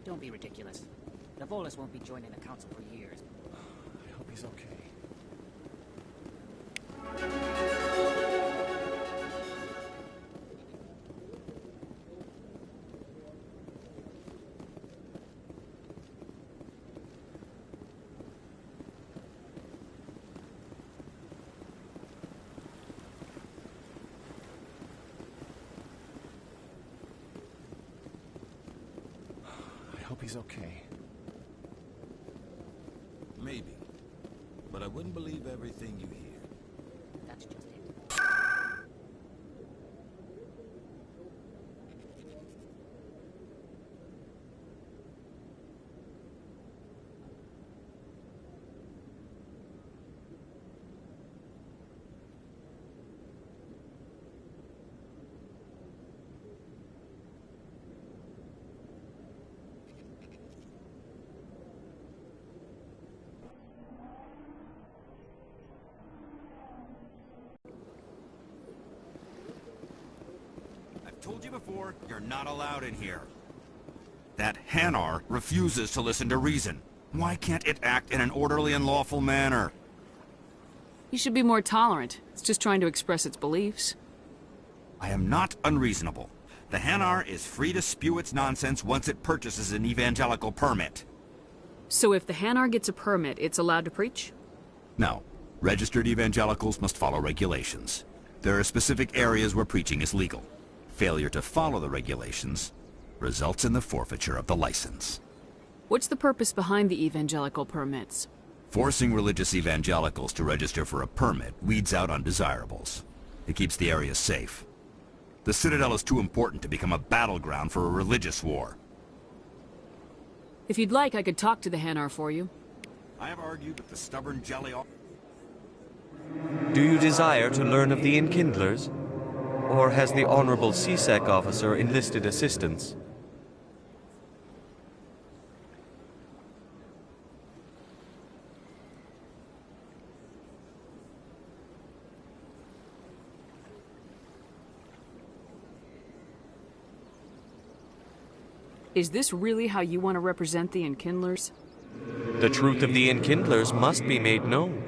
Don't be ridiculous. The Volus won't be joining the Council for years. I hope he's okay. I hope he's okay. Maybe. But I wouldn't believe everything you hear. That's just it. Told you before, you're not allowed in here. That Hanar refuses to listen to reason. Why can't it act in an orderly and lawful manner? You should be more tolerant. It's just trying to express its beliefs. I am not unreasonable. The Hanar is free to spew its nonsense once it purchases an evangelical permit. So if the Hanar gets a permit, it's allowed to preach? No. Registered evangelicals must follow regulations. There are specific areas where preaching is legal. Failure to follow the regulations results in the forfeiture of the license. What's the purpose behind the evangelical permits? Forcing religious evangelicals to register for a permit weeds out undesirables. It keeps the area safe. The Citadel is too important to become a battleground for a religious war. If you'd like, I could talk to the Hanar for you. I have argued with the stubborn jelly... Do you desire to learn of the Enkindlers? Or has the Honorable CSEC officer enlisted assistance? Is this really how you want to represent the Enkindlers? The truth of the Enkindlers must be made known.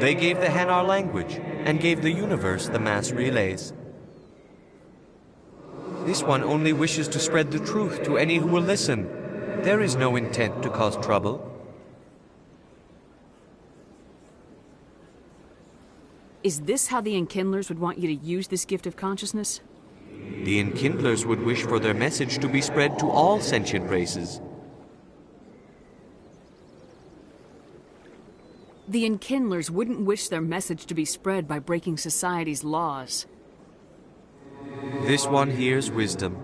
They gave the Hanar language, and gave the universe the mass relays. This one only wishes to spread the truth to any who will listen. There is no intent to cause trouble. Is this how the Enkindlers would want you to use this gift of consciousness? The Enkindlers would wish for their message to be spread to all sentient races. The Enkindlers wouldn't wish their message to be spread by breaking society's laws. This one hears wisdom.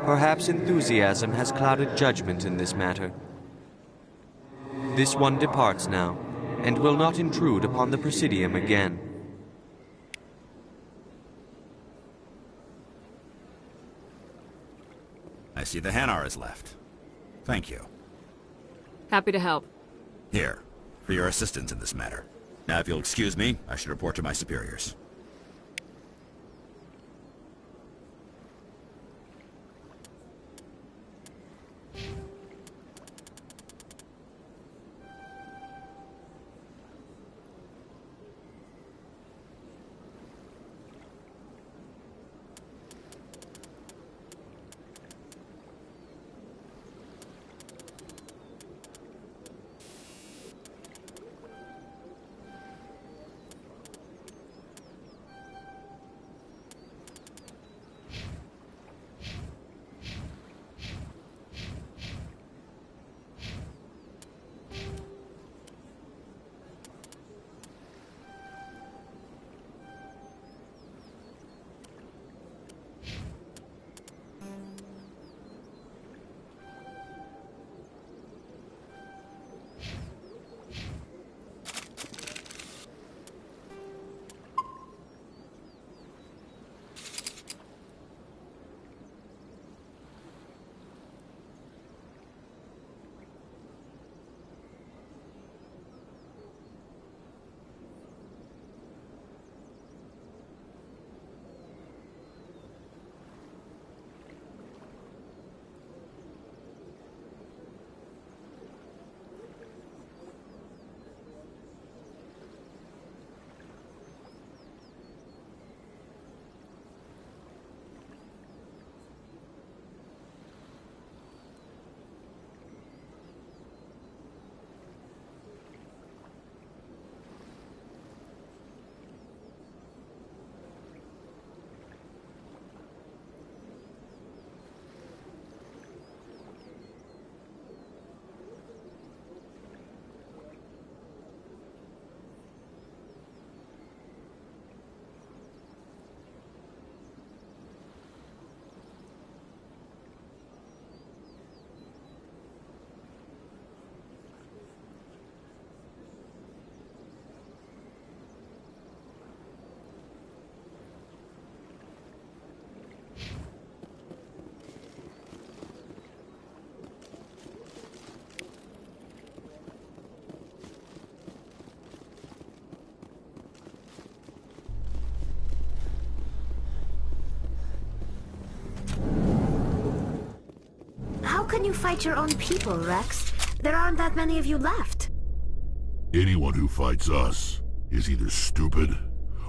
Perhaps enthusiasm has clouded judgment in this matter. This one departs now, and will not intrude upon the Presidium again. I see the Hanar is left. Thank you. Happy to help. Here, for your assistance in this matter. Now, if you'll excuse me, I should report to my superiors. you fight your own people, Rex? There aren't that many of you left. Anyone who fights us is either stupid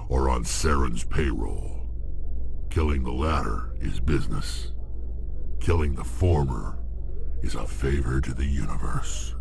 or on Saren's payroll. Killing the latter is business. Killing the former is a favor to the universe.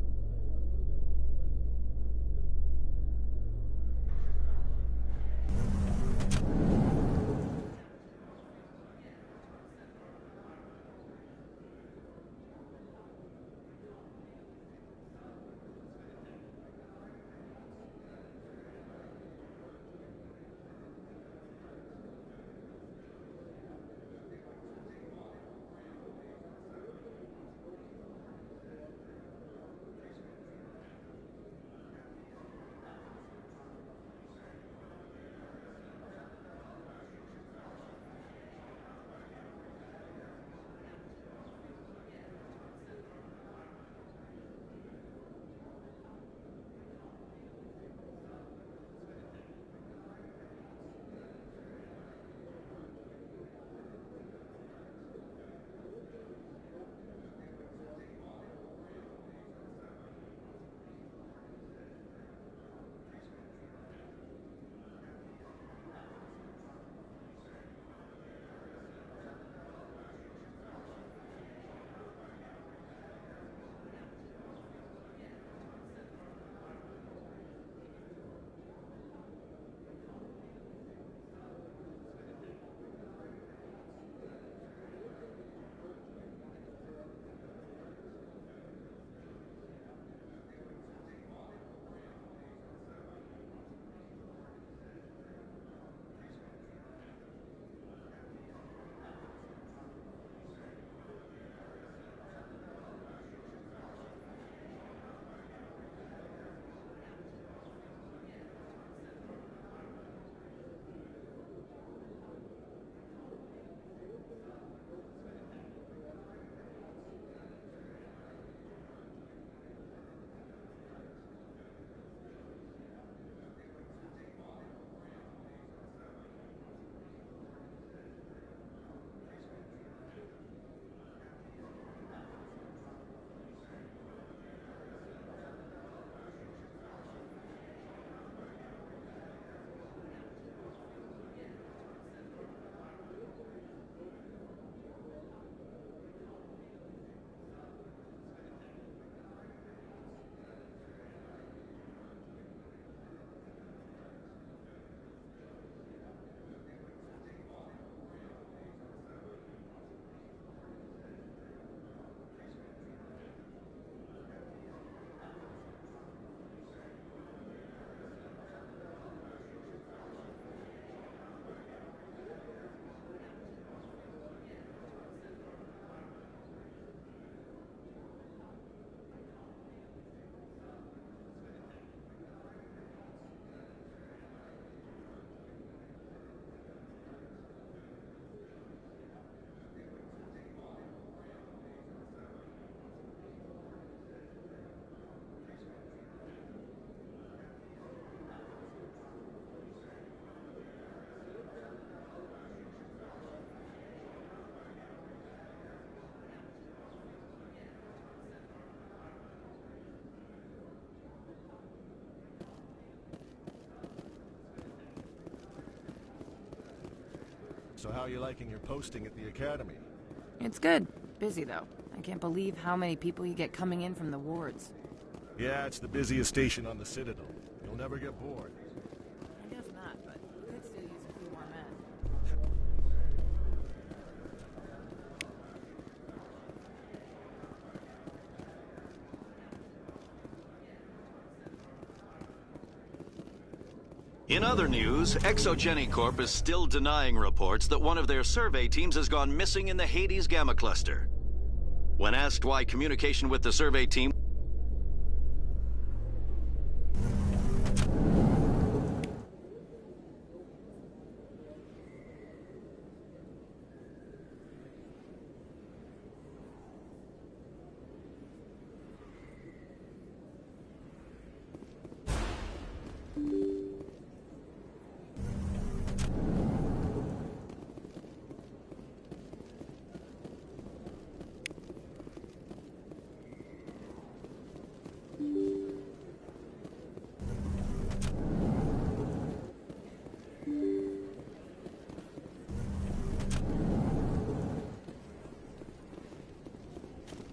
So how are you liking your posting at the academy? It's good. Busy, though. I can't believe how many people you get coming in from the wards. Yeah, it's the busiest station on the Citadel. You'll never get bored. I guess not, but we could still use a few more men. In other news, Exogeny Corp is still denying reports that one of their survey teams has gone missing in the Hades Gamma Cluster. When asked why communication with the survey team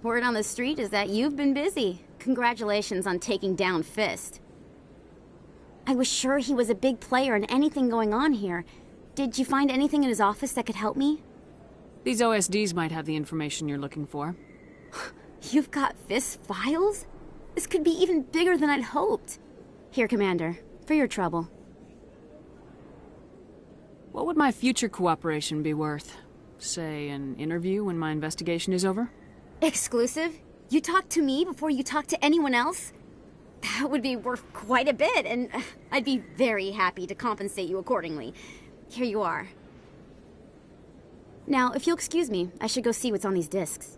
Word on the street is that you've been busy. Congratulations on taking down Fist. I was sure he was a big player in anything going on here. Did you find anything in his office that could help me? These OSDs might have the information you're looking for. You've got Fist's files? This could be even bigger than I'd hoped. Here, Commander, for your trouble. What would my future cooperation be worth? Say, an interview when my investigation is over? Exclusive? You talk to me before you talk to anyone else? That would be worth quite a bit, and I'd be very happy to compensate you accordingly. Here you are. Now, if you'll excuse me, I should go see what's on these discs.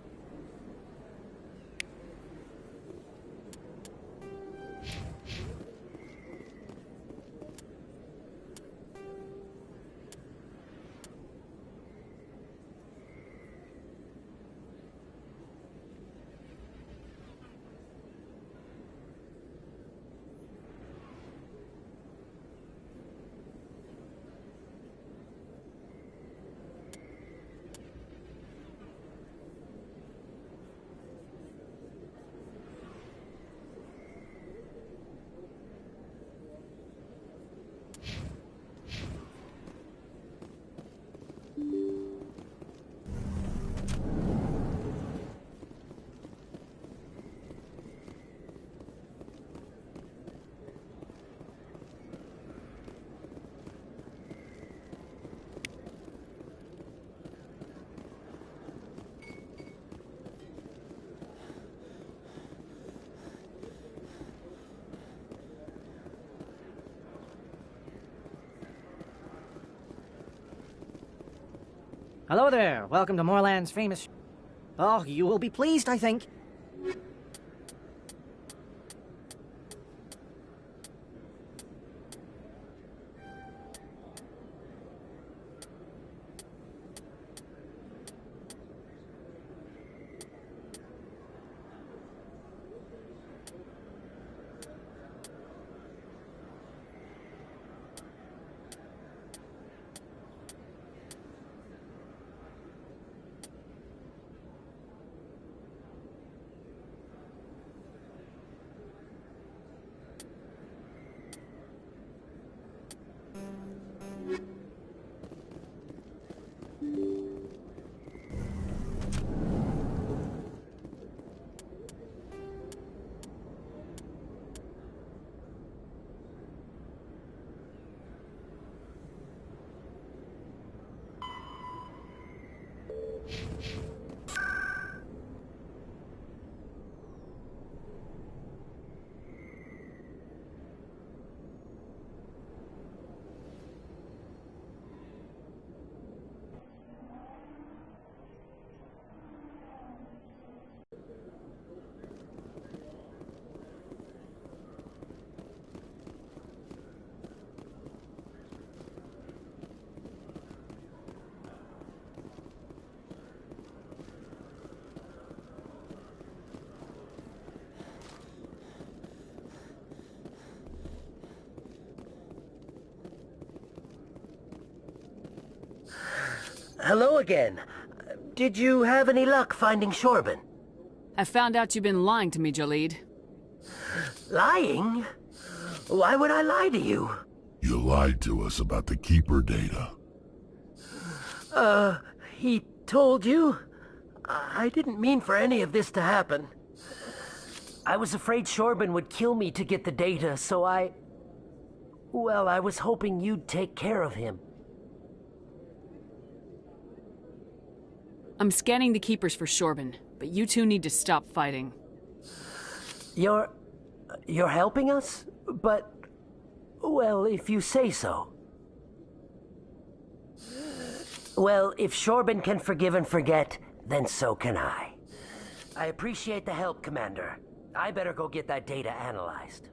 Hello there. Welcome to Moorland's famous... Oh, you will be pleased, I think. Hello again. Did you have any luck finding Shorban? I found out you've been lying to me, Jalid. Lying? Why would I lie to you? You lied to us about the Keeper data. He told you? I didn't mean for any of this to happen. I was afraid Shorban would kill me to get the data, so well, I was hoping you'd take care of him. I'm scanning the Keepers for Shorban, but you two need to stop fighting. You're helping us? But, well, if you say so. Well, if Shorban can forgive and forget, then so can I. I appreciate the help, Commander. I better go get that data analyzed.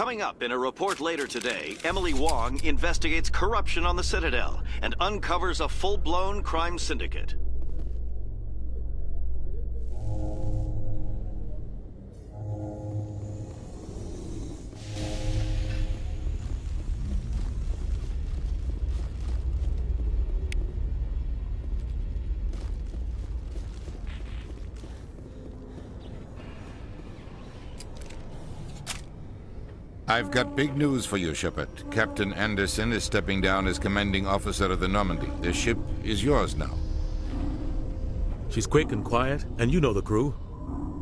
Coming up in a report later today, Emily Wong investigates corruption on the Citadel and uncovers a full-blown crime syndicate. I've got big news for you, Shepard. Captain Anderson is stepping down as commanding officer of the Normandy. The ship is yours now. She's quick and quiet, and you know the crew.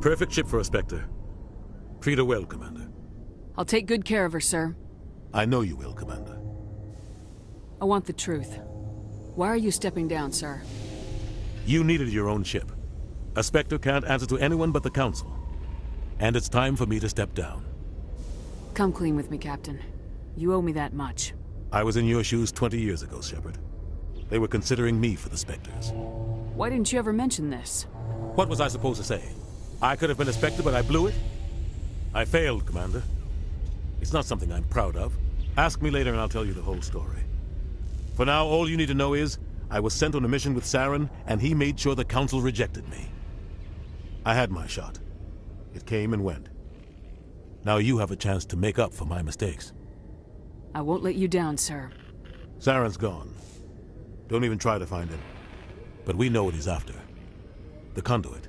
Perfect ship for a Spectre. Treat her well, Commander. I'll take good care of her, sir. I know you will, Commander. I want the truth. Why are you stepping down, sir? You needed your own ship. A Spectre can't answer to anyone but the Council. And it's time for me to step down. Come clean with me, Captain. You owe me that much. I was in your shoes 20 years ago, Shepard. They were considering me for the Spectres. Why didn't you ever mention this? What was I supposed to say? I could have been a Spectre, but I blew it? I failed, Commander. It's not something I'm proud of. Ask me later and I'll tell you the whole story. For now, all you need to know is, I was sent on a mission with Saren, and he made sure the Council rejected me. I had my shot. It came and went. Now you have a chance to make up for my mistakes. I won't let you down, sir. Saren's gone. Don't even try to find him. But we know what he's after. The conduit.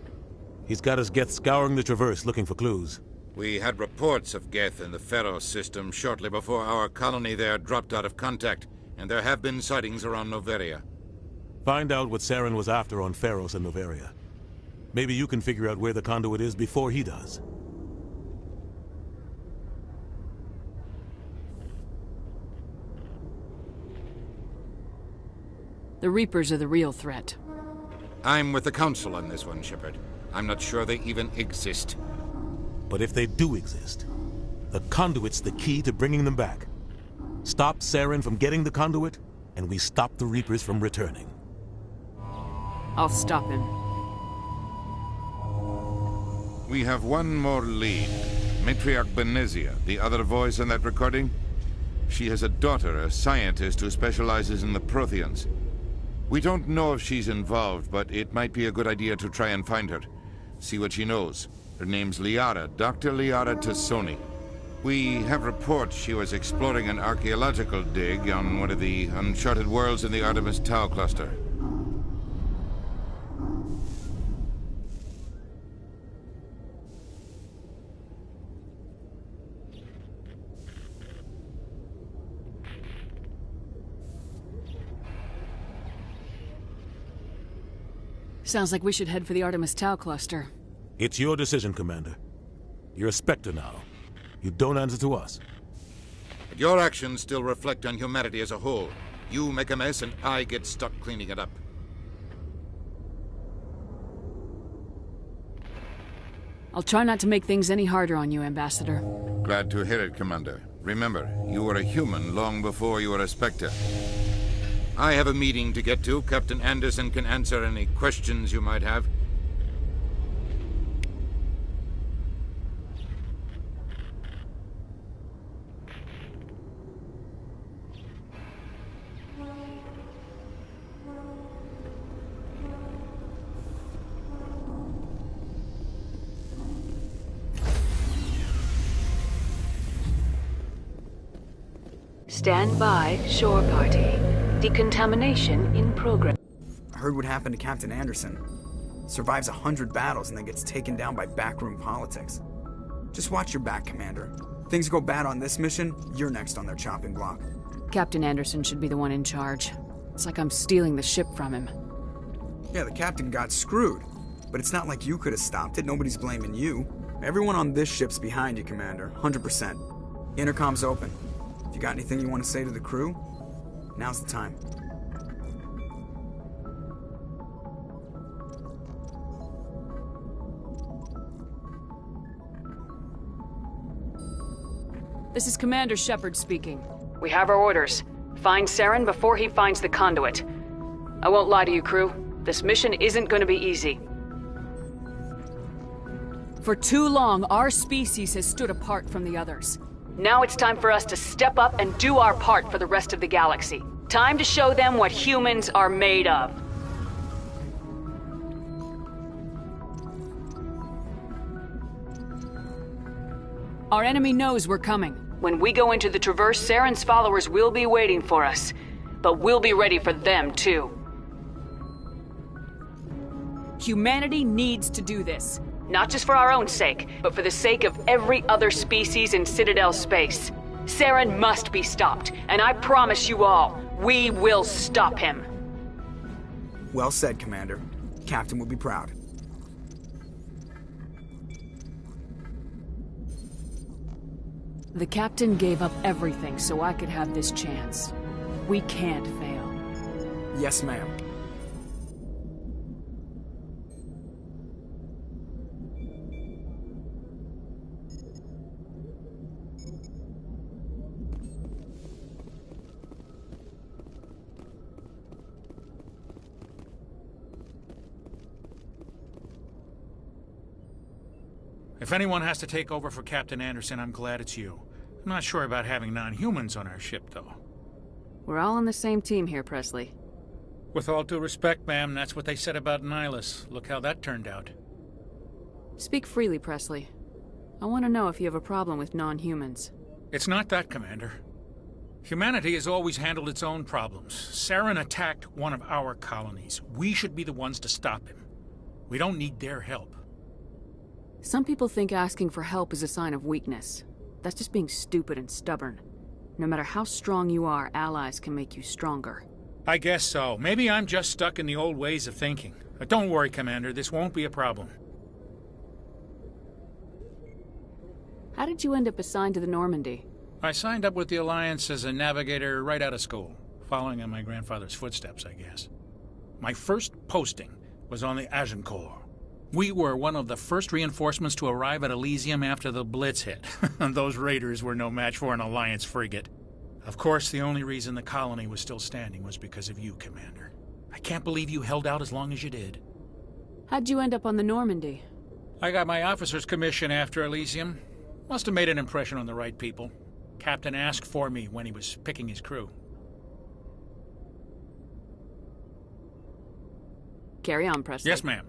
He's got his Geth scouring the Traverse looking for clues. We had reports of Geth in the Pharos system shortly before our colony there dropped out of contact, and there have been sightings around Noveria. Find out what Saren was after on Pharos and Noveria. Maybe you can figure out where the conduit is before he does. The Reapers are the real threat. I'm with the Council on this one, Shepard. I'm not sure they even exist. But if they do exist, the conduit's the key to bringing them back. Stop Saren from getting the conduit, and we stop the Reapers from returning. I'll stop him. We have one more lead. Matriarch Benezia, the other voice in that recording. She has a daughter, a scientist who specializes in the Protheans. We don't know if she's involved, but it might be a good idea to try and find her. See what she knows. Her name's Liara, Dr. Liara Tassoni. We have reports she was exploring an archaeological dig on one of the uncharted worlds in the Artemis Tau cluster. Sounds like we should head for the Artemis Tau cluster. It's your decision, Commander. You're a Spectre now. You don't answer to us. But your actions still reflect on humanity as a whole. You make a mess and I get stuck cleaning it up. I'll try not to make things any harder on you, Ambassador. Glad to hear it, Commander. Remember, you were a human long before you were a Spectre. I have a meeting to get to. Captain Anderson can answer any questions you might have. Stand by, shore party. Decontamination in progress. I heard what happened to Captain Anderson. Survives 100 battles and then gets taken down by backroom politics. Just watch your back, Commander. Things go bad on this mission, you're next on their chopping block. Captain Anderson should be the one in charge. It's like I'm stealing the ship from him. Yeah, the captain got screwed. But it's not like you could have stopped it. Nobody's blaming you. Everyone on this ship's behind you, Commander. 100%. Intercom's open. If you got anything you want to say to the crew, now's the time. This is Commander Shepard speaking. We have our orders. Find Saren before he finds the conduit. I won't lie to you, crew. This mission isn't going to be easy. For too long, our species has stood apart from the others. Now it's time for us to step up and do our part for the rest of the galaxy. Time to show them what humans are made of. Our enemy knows we're coming. When we go into the Traverse, Saren's followers will be waiting for us. But we'll be ready for them, too. Humanity needs to do this. Not just for our own sake, but for the sake of every other species in Citadel space. Saren must be stopped, and I promise you all, we will stop him. Well said, Commander. Captain will be proud. The Captain gave up everything so I could have this chance. We can't fail. Yes, ma'am. If anyone has to take over for Captain Anderson, I'm glad it's you. I'm not sure about having non-humans on our ship, though. We're all on the same team here, Presley. With all due respect, ma'am, that's what they said about Nihilus. Look how that turned out. Speak freely, Presley. I want to know if you have a problem with non-humans. It's not that, Commander. Humanity has always handled its own problems. Saren attacked one of our colonies. We should be the ones to stop him. We don't need their help. Some people think asking for help is a sign of weakness. That's just being stupid and stubborn. No matter how strong you are, allies can make you stronger. I guess so. Maybe I'm just stuck in the old ways of thinking. But don't worry, Commander. This won't be a problem. How did you end up assigned to the Normandy? I signed up with the Alliance as a navigator right out of school, following in my grandfather's footsteps, I guess. My first posting was on the Agincourt. We were one of the first reinforcements to arrive at Elysium after the Blitz hit. Those raiders were no match for an Alliance frigate. Of course, the only reason the colony was still standing was because of you, Commander. I can't believe you held out as long as you did. How'd you end up on the Normandy? I got my officer's commission after Elysium. Must have made an impression on the right people. Captain asked for me when he was picking his crew. Carry on, Presley. Yes, ma'am.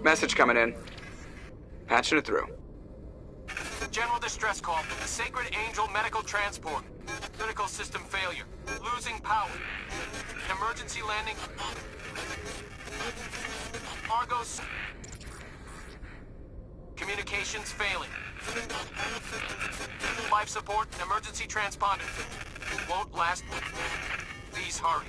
Message coming in. Patching it through. General distress call. Sacred Angel medical transport. Critical system failure. Losing power. Emergency landing. Argos. Communications failing. Life support and emergency transponder. Won't last. Please hurry.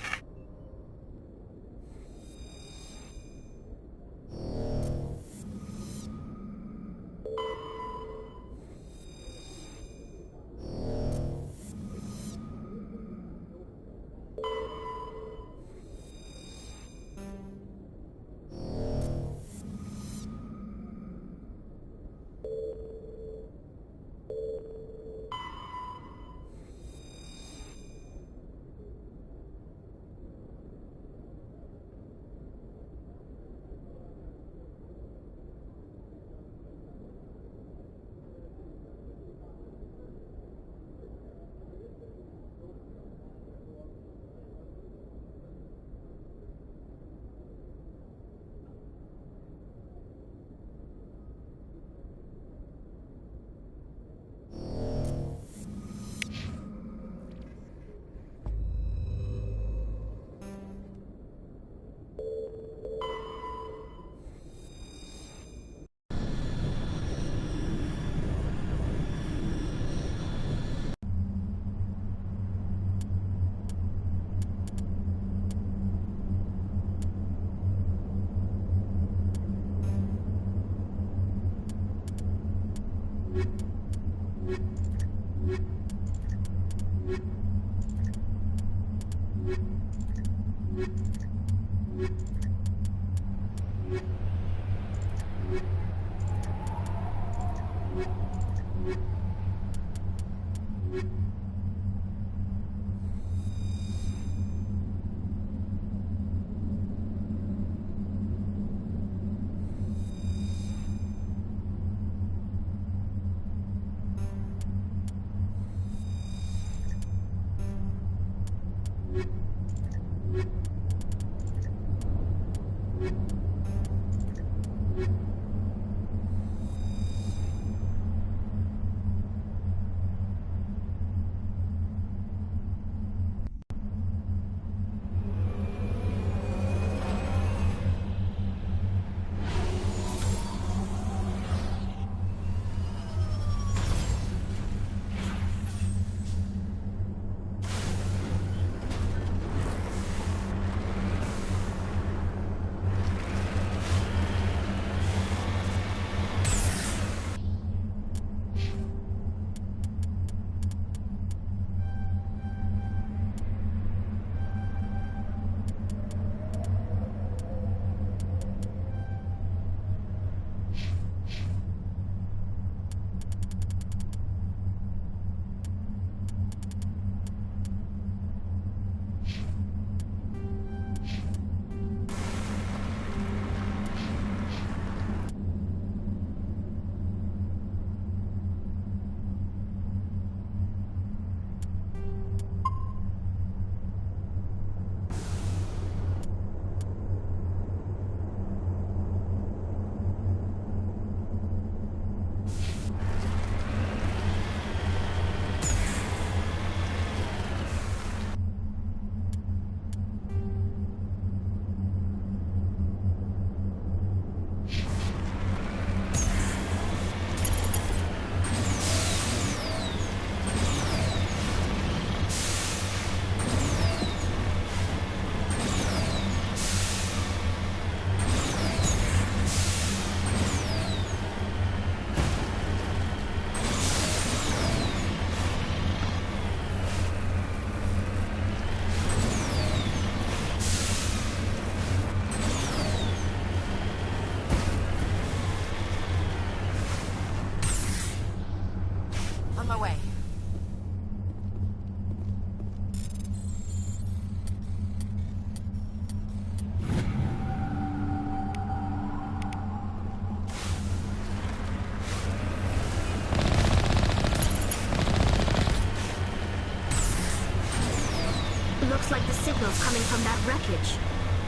Looks like the signal's coming from that wreckage.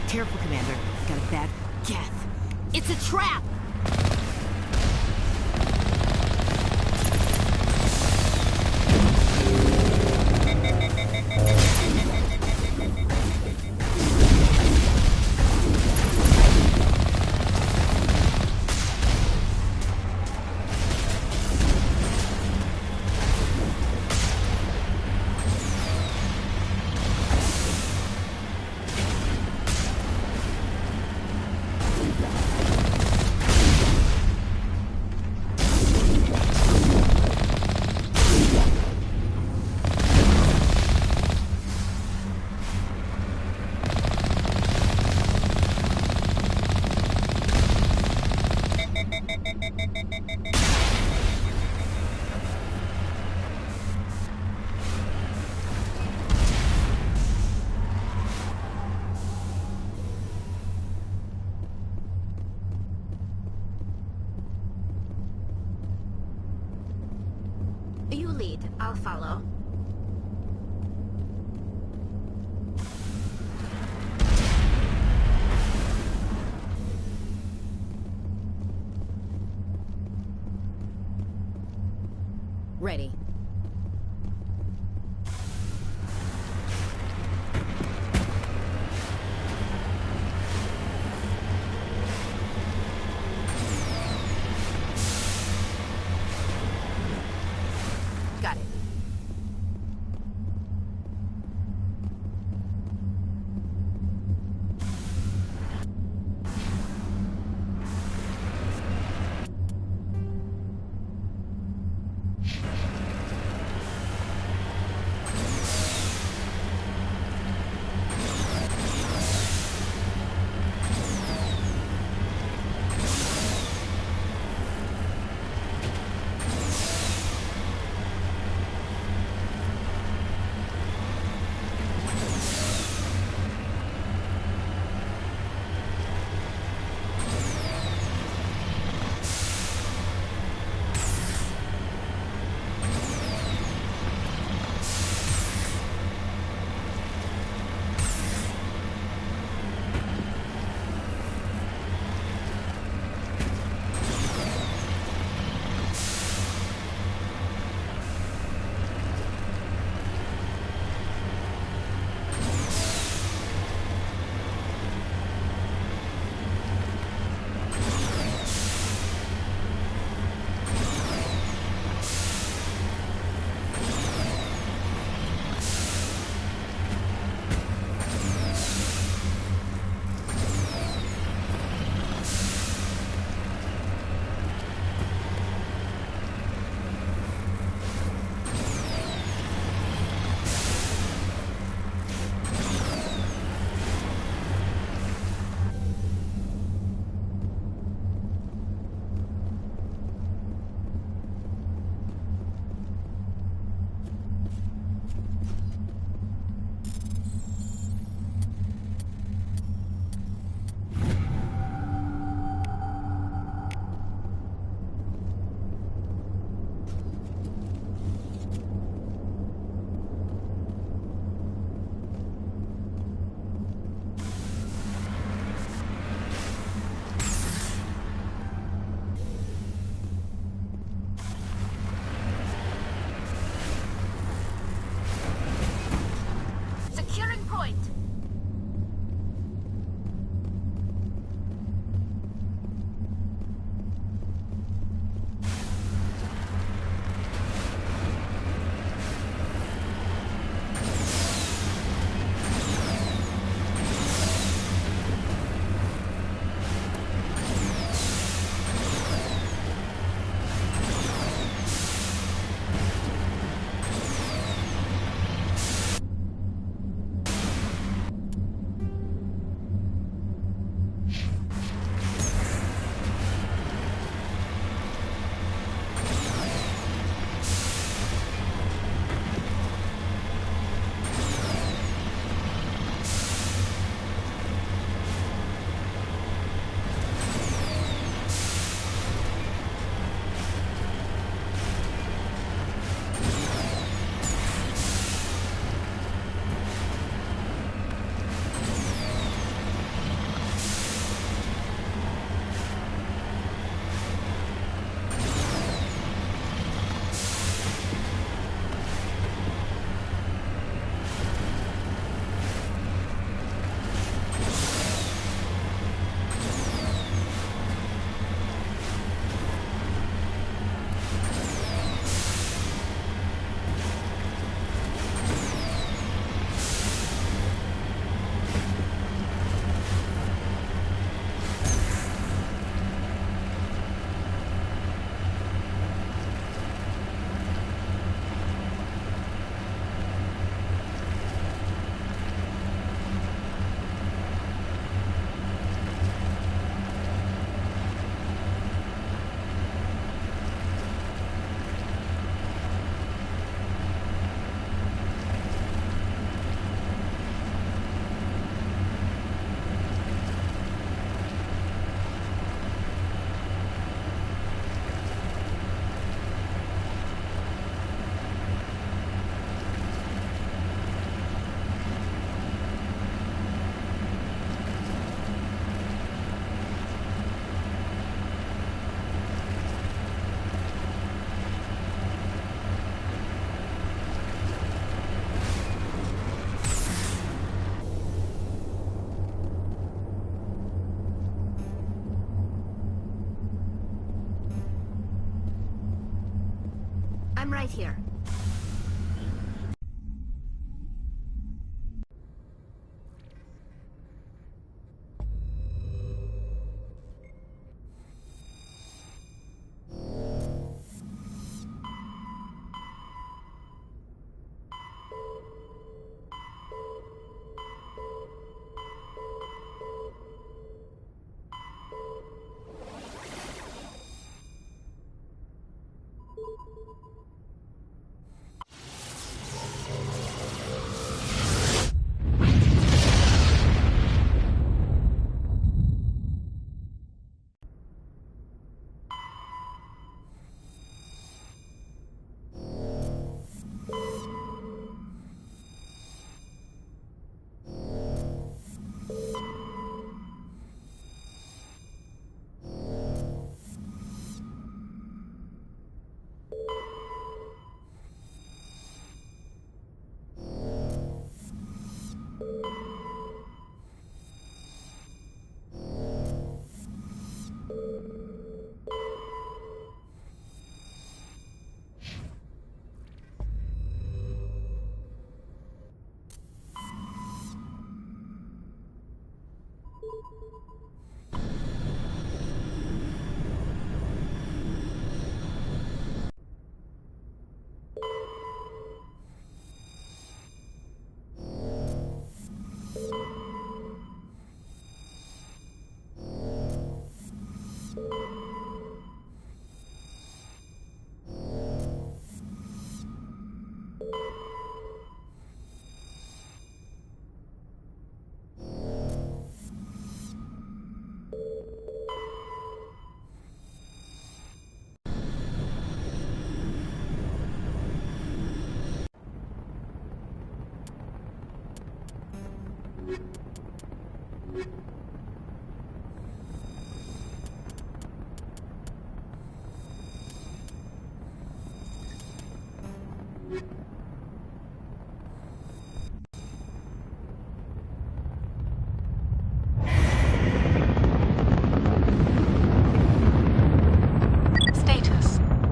Careful, Commander. Got a bad geth. It's a trap! You lead. I'll follow. Ready. Got it. I'm right here.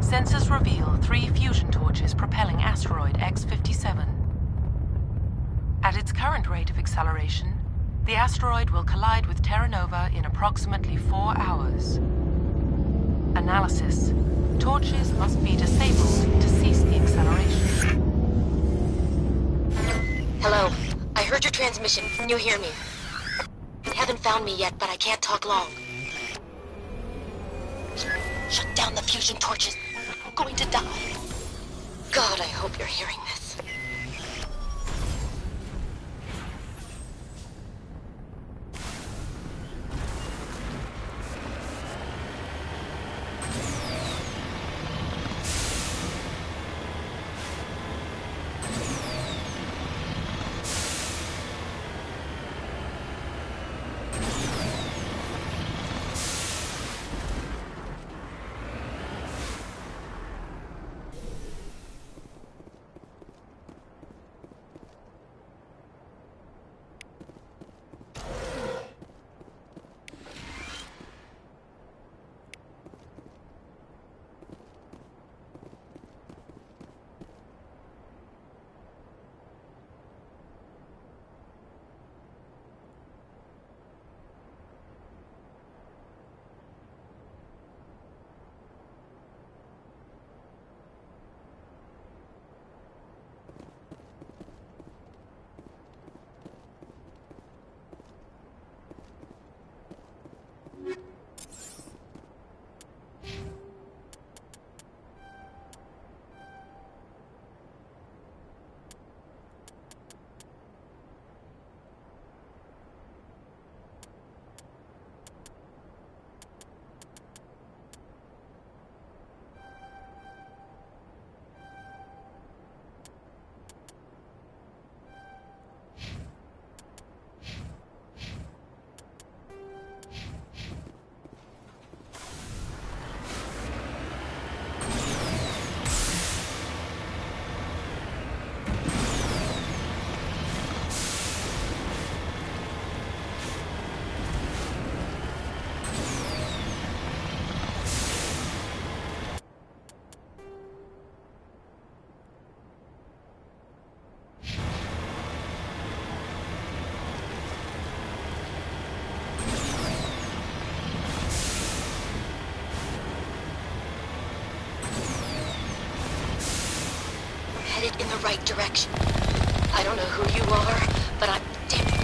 Sensors reveal 3 fusion torches propelling asteroid X-57. At its current rate of acceleration, the asteroid will collide with Terra Nova in approximately 4 hours. Analysis. Torches must be disabled to cease the acceleration. Hello. I heard your transmission. Can you hear me? You haven't found me yet, but I can't talk long. Shut down the fusion torches. I'm going to die. God, I hope you're hearing this. the right direction. I don't know who you are, but I'm damn it.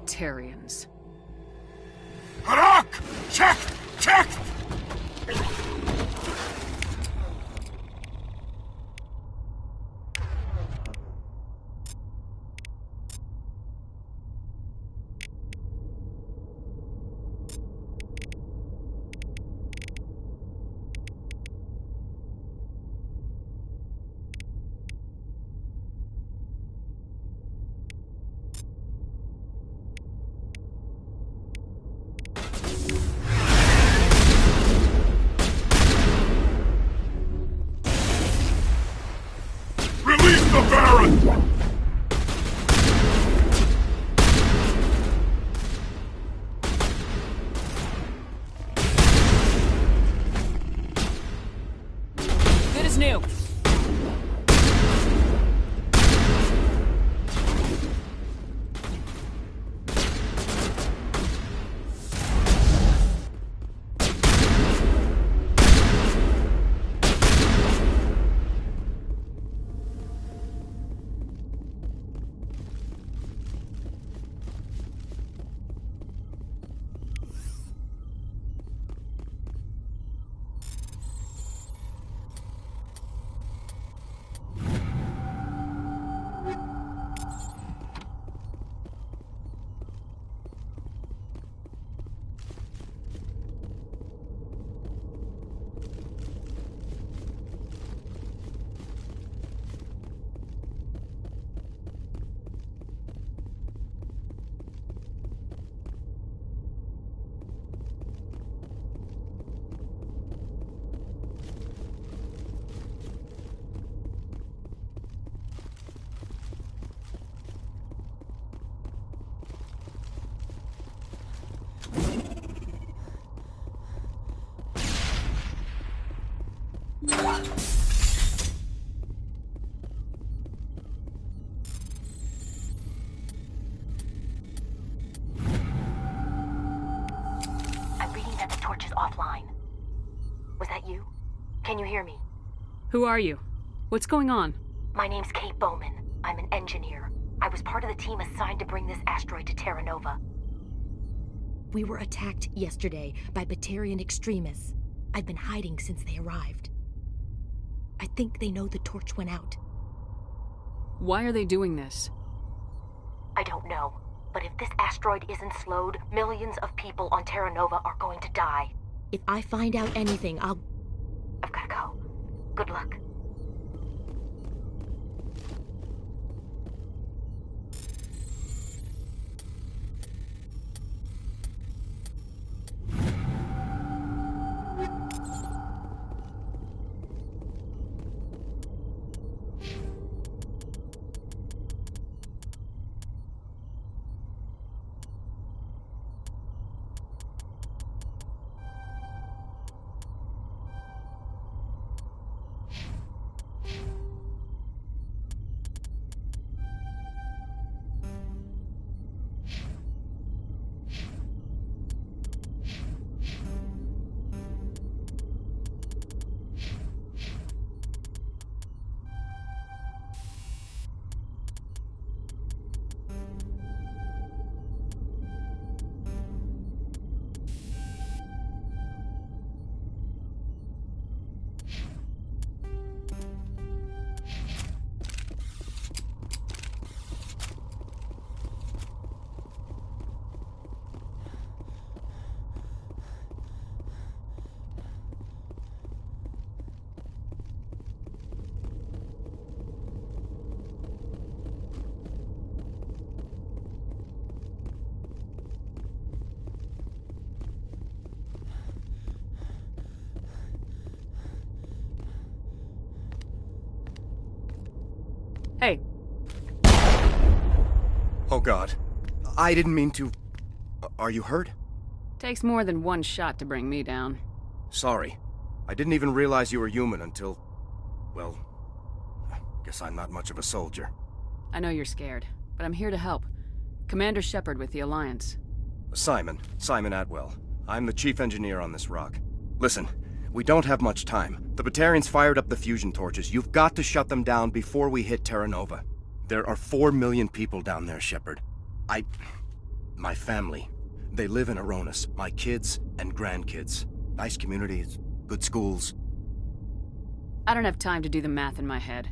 Tarians. Harak! Check! Check! I'm reading that the torch is offline. Was that you? Can you hear me? Who are you? What's going on? My name's Kate Bowman. I'm an engineer. I was part of the team assigned to bring this asteroid to Terra Nova. We were attacked yesterday by Batarian extremists. I've been hiding since they arrived. I think they know the torch went out. Why are they doing this? I don't know. But if this asteroid isn't slowed, millions of people on Terra Nova are going to die. If I find out anything, I've gotta go. Good luck. Hey. Oh God. I didn't mean to... Are you hurt? Takes more than one shot to bring me down. Sorry. I didn't even realize you were human until... Well... Guess I'm not much of a soldier. I know you're scared, but I'm here to help. Commander Shepard with the Alliance. Simon Atwell. I'm the chief engineer on this rock. Listen, we don't have much time. The Batarians fired up the fusion torches. You've got to shut them down before we hit Terra Nova. There are 4 million people down there, Shepard. My family. They live in Aronis. My kids and grandkids. Nice communities, good schools. I don't have time to do the math in my head.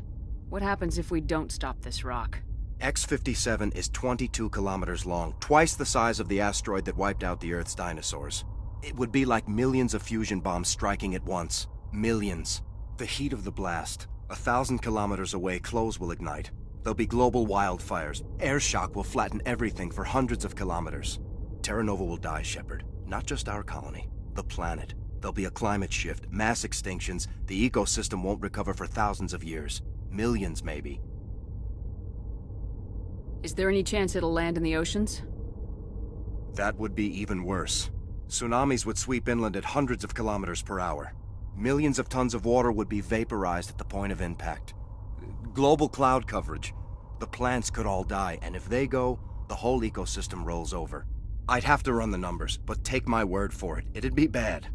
What happens if we don't stop this rock? X-57 is 22 kilometers long, twice the size of the asteroid that wiped out the Earth's dinosaurs. It would be like millions of fusion bombs striking at once. Millions. The heat of the blast. 1,000 kilometers away, clothes will ignite. There'll be global wildfires. Air shock will flatten everything for hundreds of kilometers. Terra Nova will die, Shepard. Not just our colony. The planet. There'll be a climate shift, mass extinctions. The ecosystem won't recover for thousands of years. Millions, maybe. Is there any chance it'll land in the oceans? That would be even worse. Tsunamis would sweep inland at hundreds of kilometers per hour. Millions of tons of water would be vaporized at the point of impact. Global cloud coverage. The plants could all die, and if they go, the whole ecosystem rolls over. I'd have to run the numbers, but take my word for it, it'd be bad.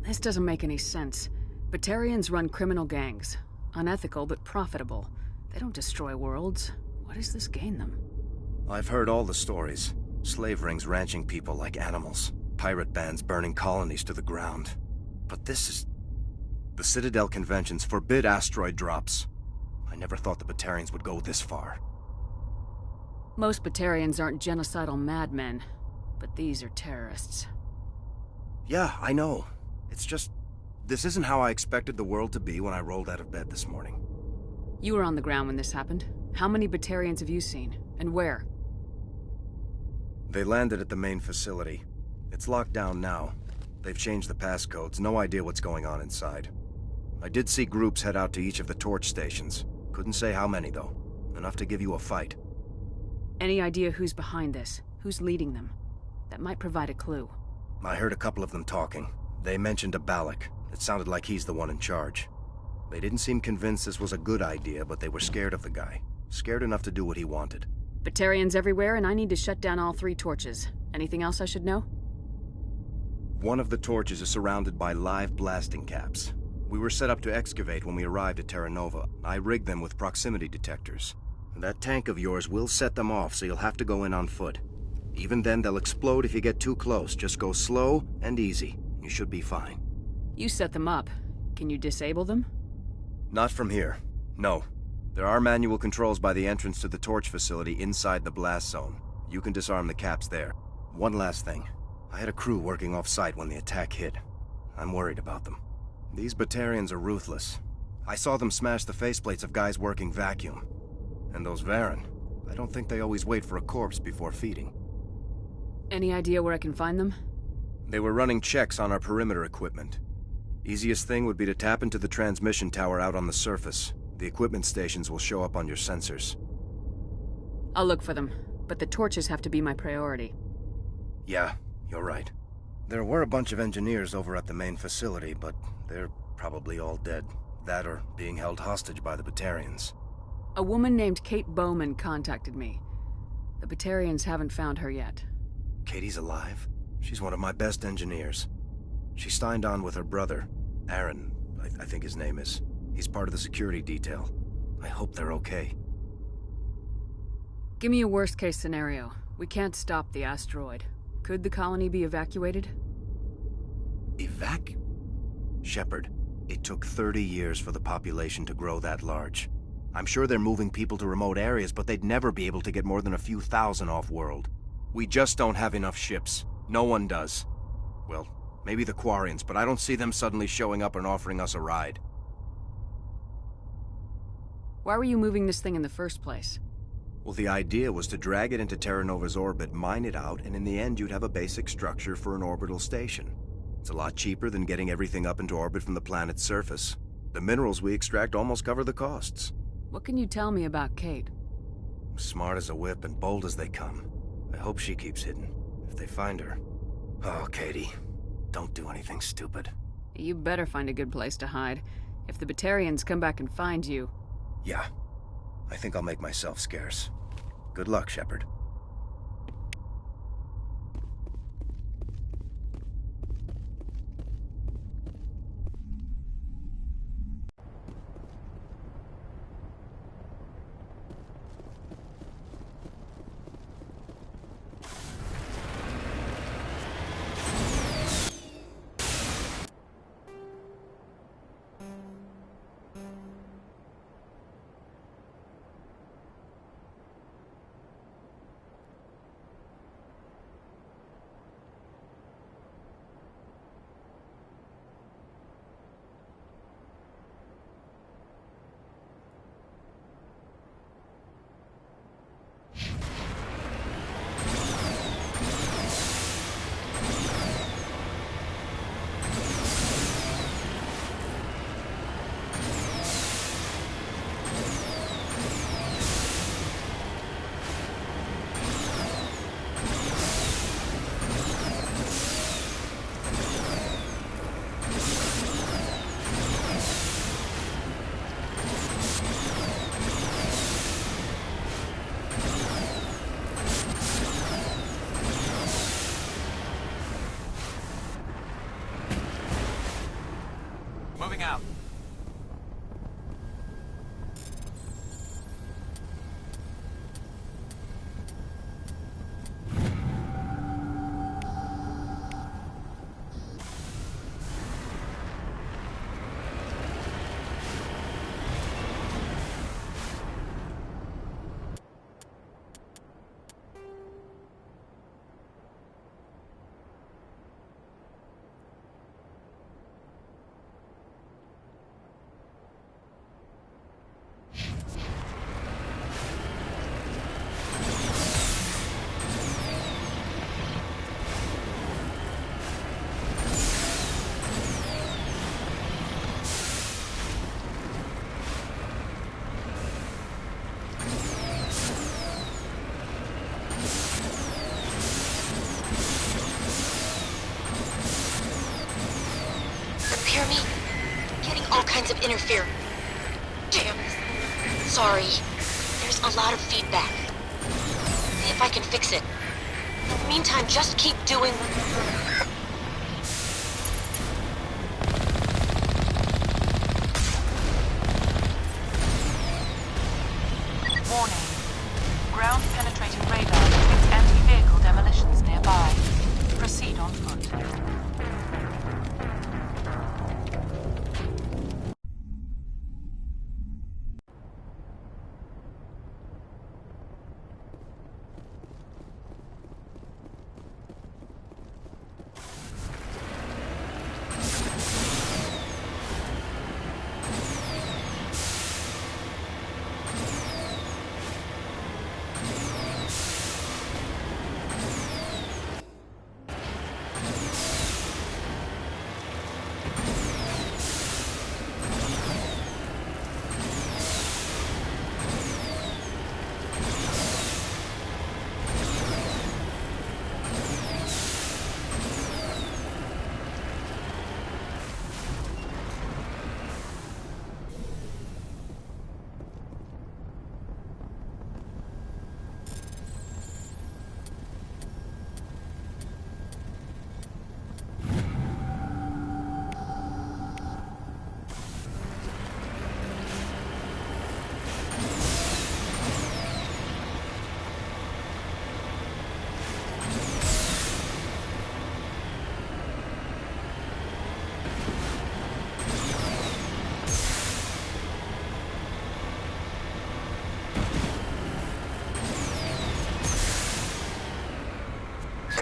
This doesn't make any sense. Batarians run criminal gangs. Unethical, but profitable. They don't destroy worlds. What does this gain them? I've heard all the stories. Slave rings ranching people like animals. Pirate bands burning colonies to the ground. But this is... The Citadel conventions forbid asteroid drops. I never thought the Batarians would go this far. Most Batarians aren't genocidal madmen, but these are terrorists. Yeah, I know. It's just... This isn't how I expected the world to be when I rolled out of bed this morning. You were on the ground when this happened. How many Batarians have you seen? And where? They landed at the main facility. It's locked down now. They've changed the passcodes. No idea what's going on inside. I did see groups head out to each of the torch stations. Couldn't say how many, though. Enough to give you a fight. Any idea who's behind this? Who's leading them? That might provide a clue. I heard a couple of them talking. They mentioned a Balak. It sounded like he's the one in charge. They didn't seem convinced this was a good idea, but they were scared of the guy. Scared enough to do what he wanted. Batarians everywhere, and I need to shut down all 3 torches. Anything else I should know? One of the torches is surrounded by live blasting caps. We were set up to excavate when we arrived at Terra Nova. I rigged them with proximity detectors. That tank of yours will set them off, so you'll have to go in on foot. Even then, they'll explode if you get too close. Just go slow and easy. You should be fine. You set them up. Can you disable them? Not from here. No. There are manual controls by the entrance to the torch facility inside the blast zone. You can disarm the caps there. One last thing. I had a crew working off-site when the attack hit. I'm worried about them. These Batarians are ruthless. I saw them smash the faceplates of guys working vacuum. And those Varen, I don't think they always wait for a corpse before feeding. Any idea where I can find them? They were running checks on our perimeter equipment. Easiest thing would be to tap into the transmission tower out on the surface. The equipment stations will show up on your sensors. I'll look for them, but the torches have to be my priority. Yeah, you're right. There were a bunch of engineers over at the main facility, but they're probably all dead. That or being held hostage by the Batarians. A woman named Kate Bowman contacted me. The Batarians haven't found her yet. Katie's alive? She's one of my best engineers. She signed on with her brother, Aaron, I think his name is. He's part of the security detail. I hope they're okay. Give me a worst-case scenario. We can't stop the asteroid. Could the colony be evacuated? Shepard, it took 30 years for the population to grow that large. I'm sure they're moving people to remote areas, but they'd never be able to get more than a few thousand off-world. We just don't have enough ships. No one does. Well, maybe the Quarians, but I don't see them suddenly showing up and offering us a ride. Why were you moving this thing in the first place? Well, the idea was to drag it into Terra Nova's orbit, mine it out, and in the end you'd have a basic structure for an orbital station. It's a lot cheaper than getting everything up into orbit from the planet's surface. The minerals we extract almost cover the costs. What can you tell me about Kate? Smart as a whip and bold as they come. I hope she keeps hidden. If they find her... Oh, Katie. Don't do anything stupid. You better find a good place to hide. If the Batarians come back and find you... Yeah. I think I'll make myself scarce. Good luck, Shepard. of interference. Damn. Sorry. There's a lot of feedback. See if I can fix it. In the meantime, just keep doing... Warning. Ground-penetrating radar detects anti-vehicle demolitions nearby. Proceed on foot.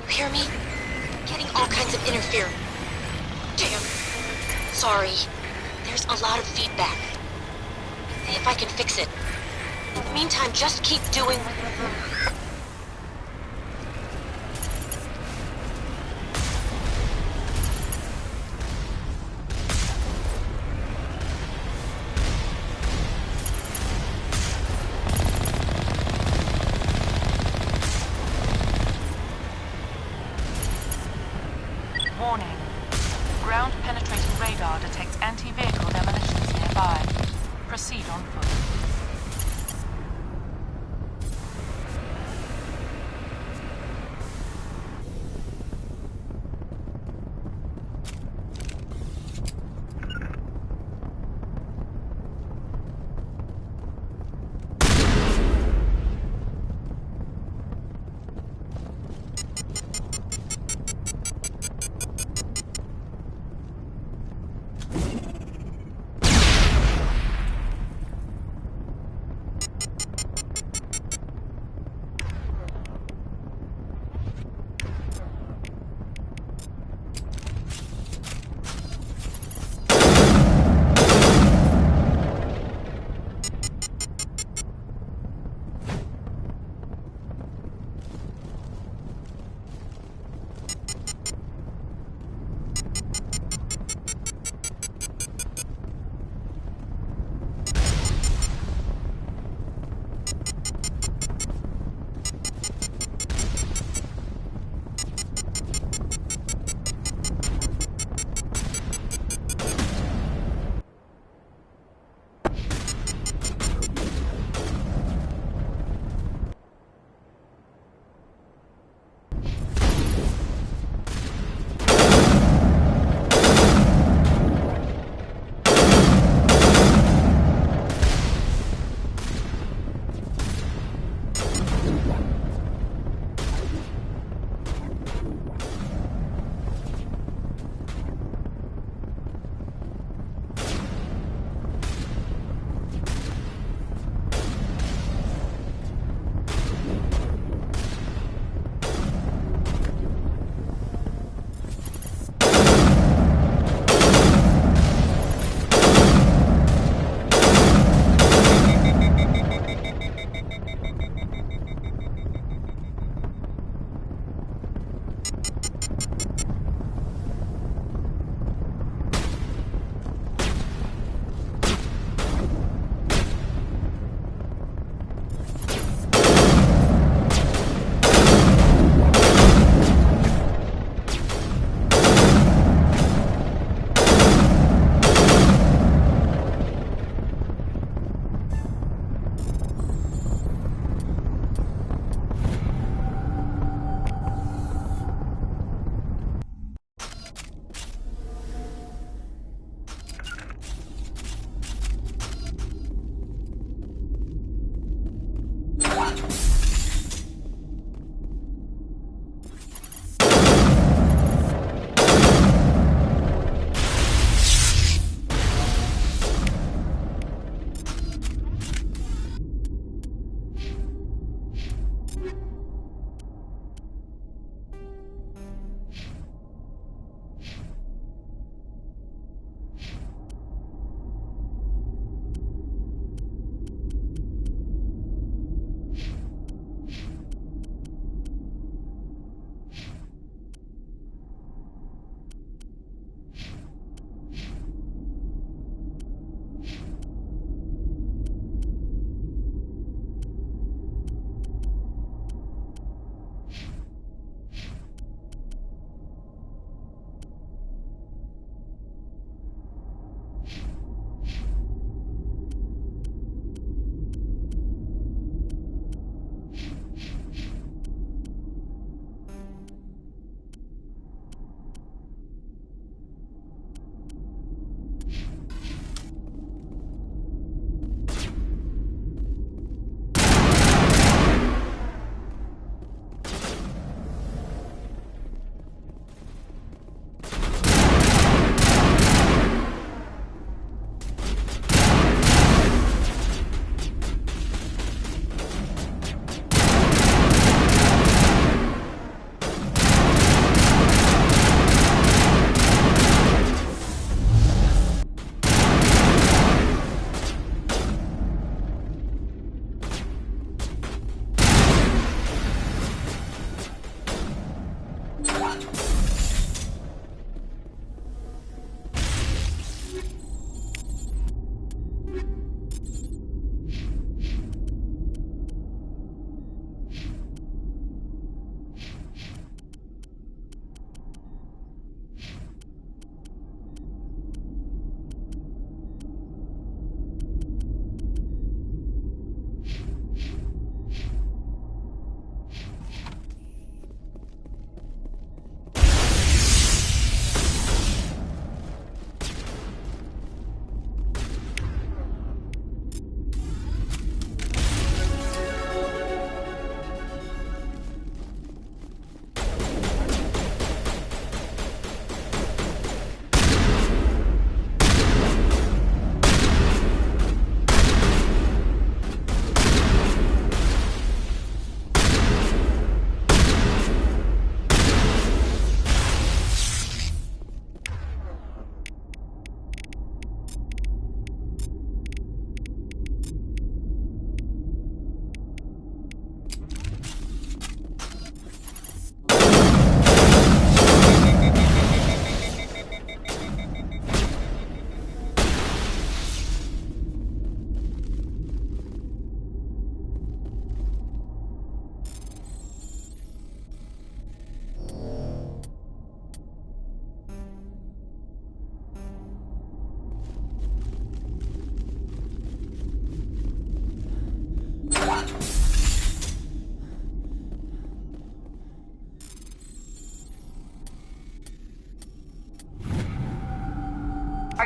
You hear me? Getting all kinds of interference. Damn. Sorry. There's a lot of feedback. See if I can fix it. In the meantime, just keep doing... Warning. Ground-penetrating radar detects anti-vehicle demolitions nearby. Proceed on foot.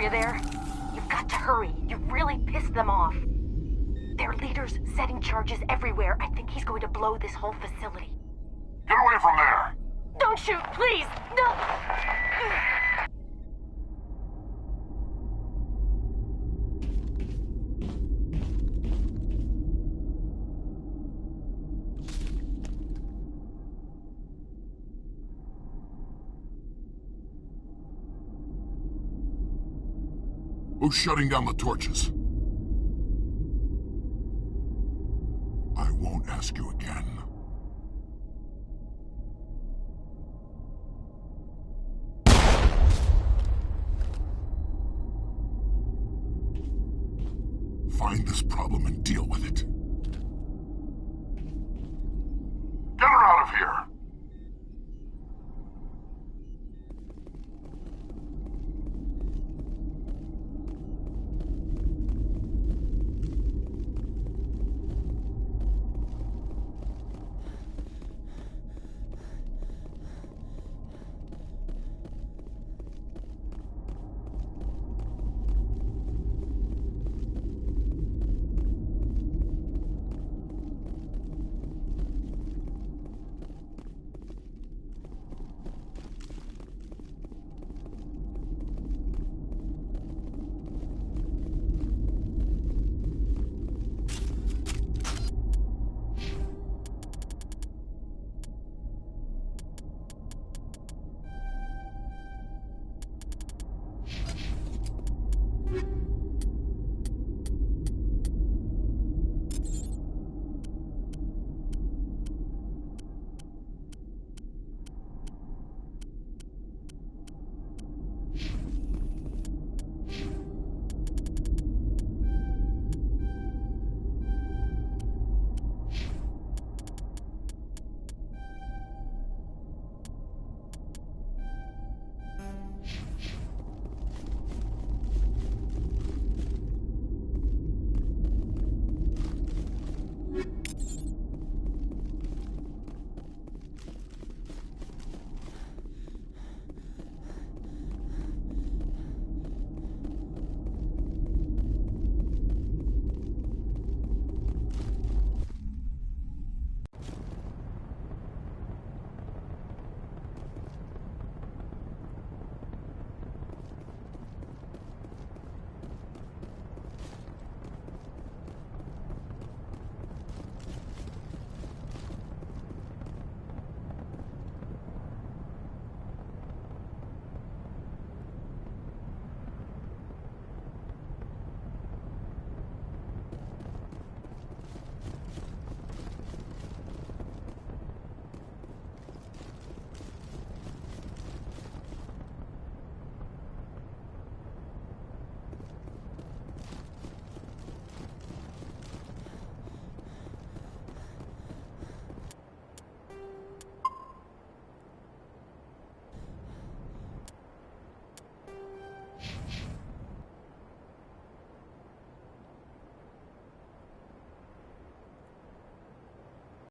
Are you there? You've got to hurry. You've really pissed them off. Their leader's setting charges everywhere. I think he's going to blow this whole facility. Get away from there! Don't shoot, please! No! Who's shutting down the torches? I won't ask you again. Find this problem and deal with it.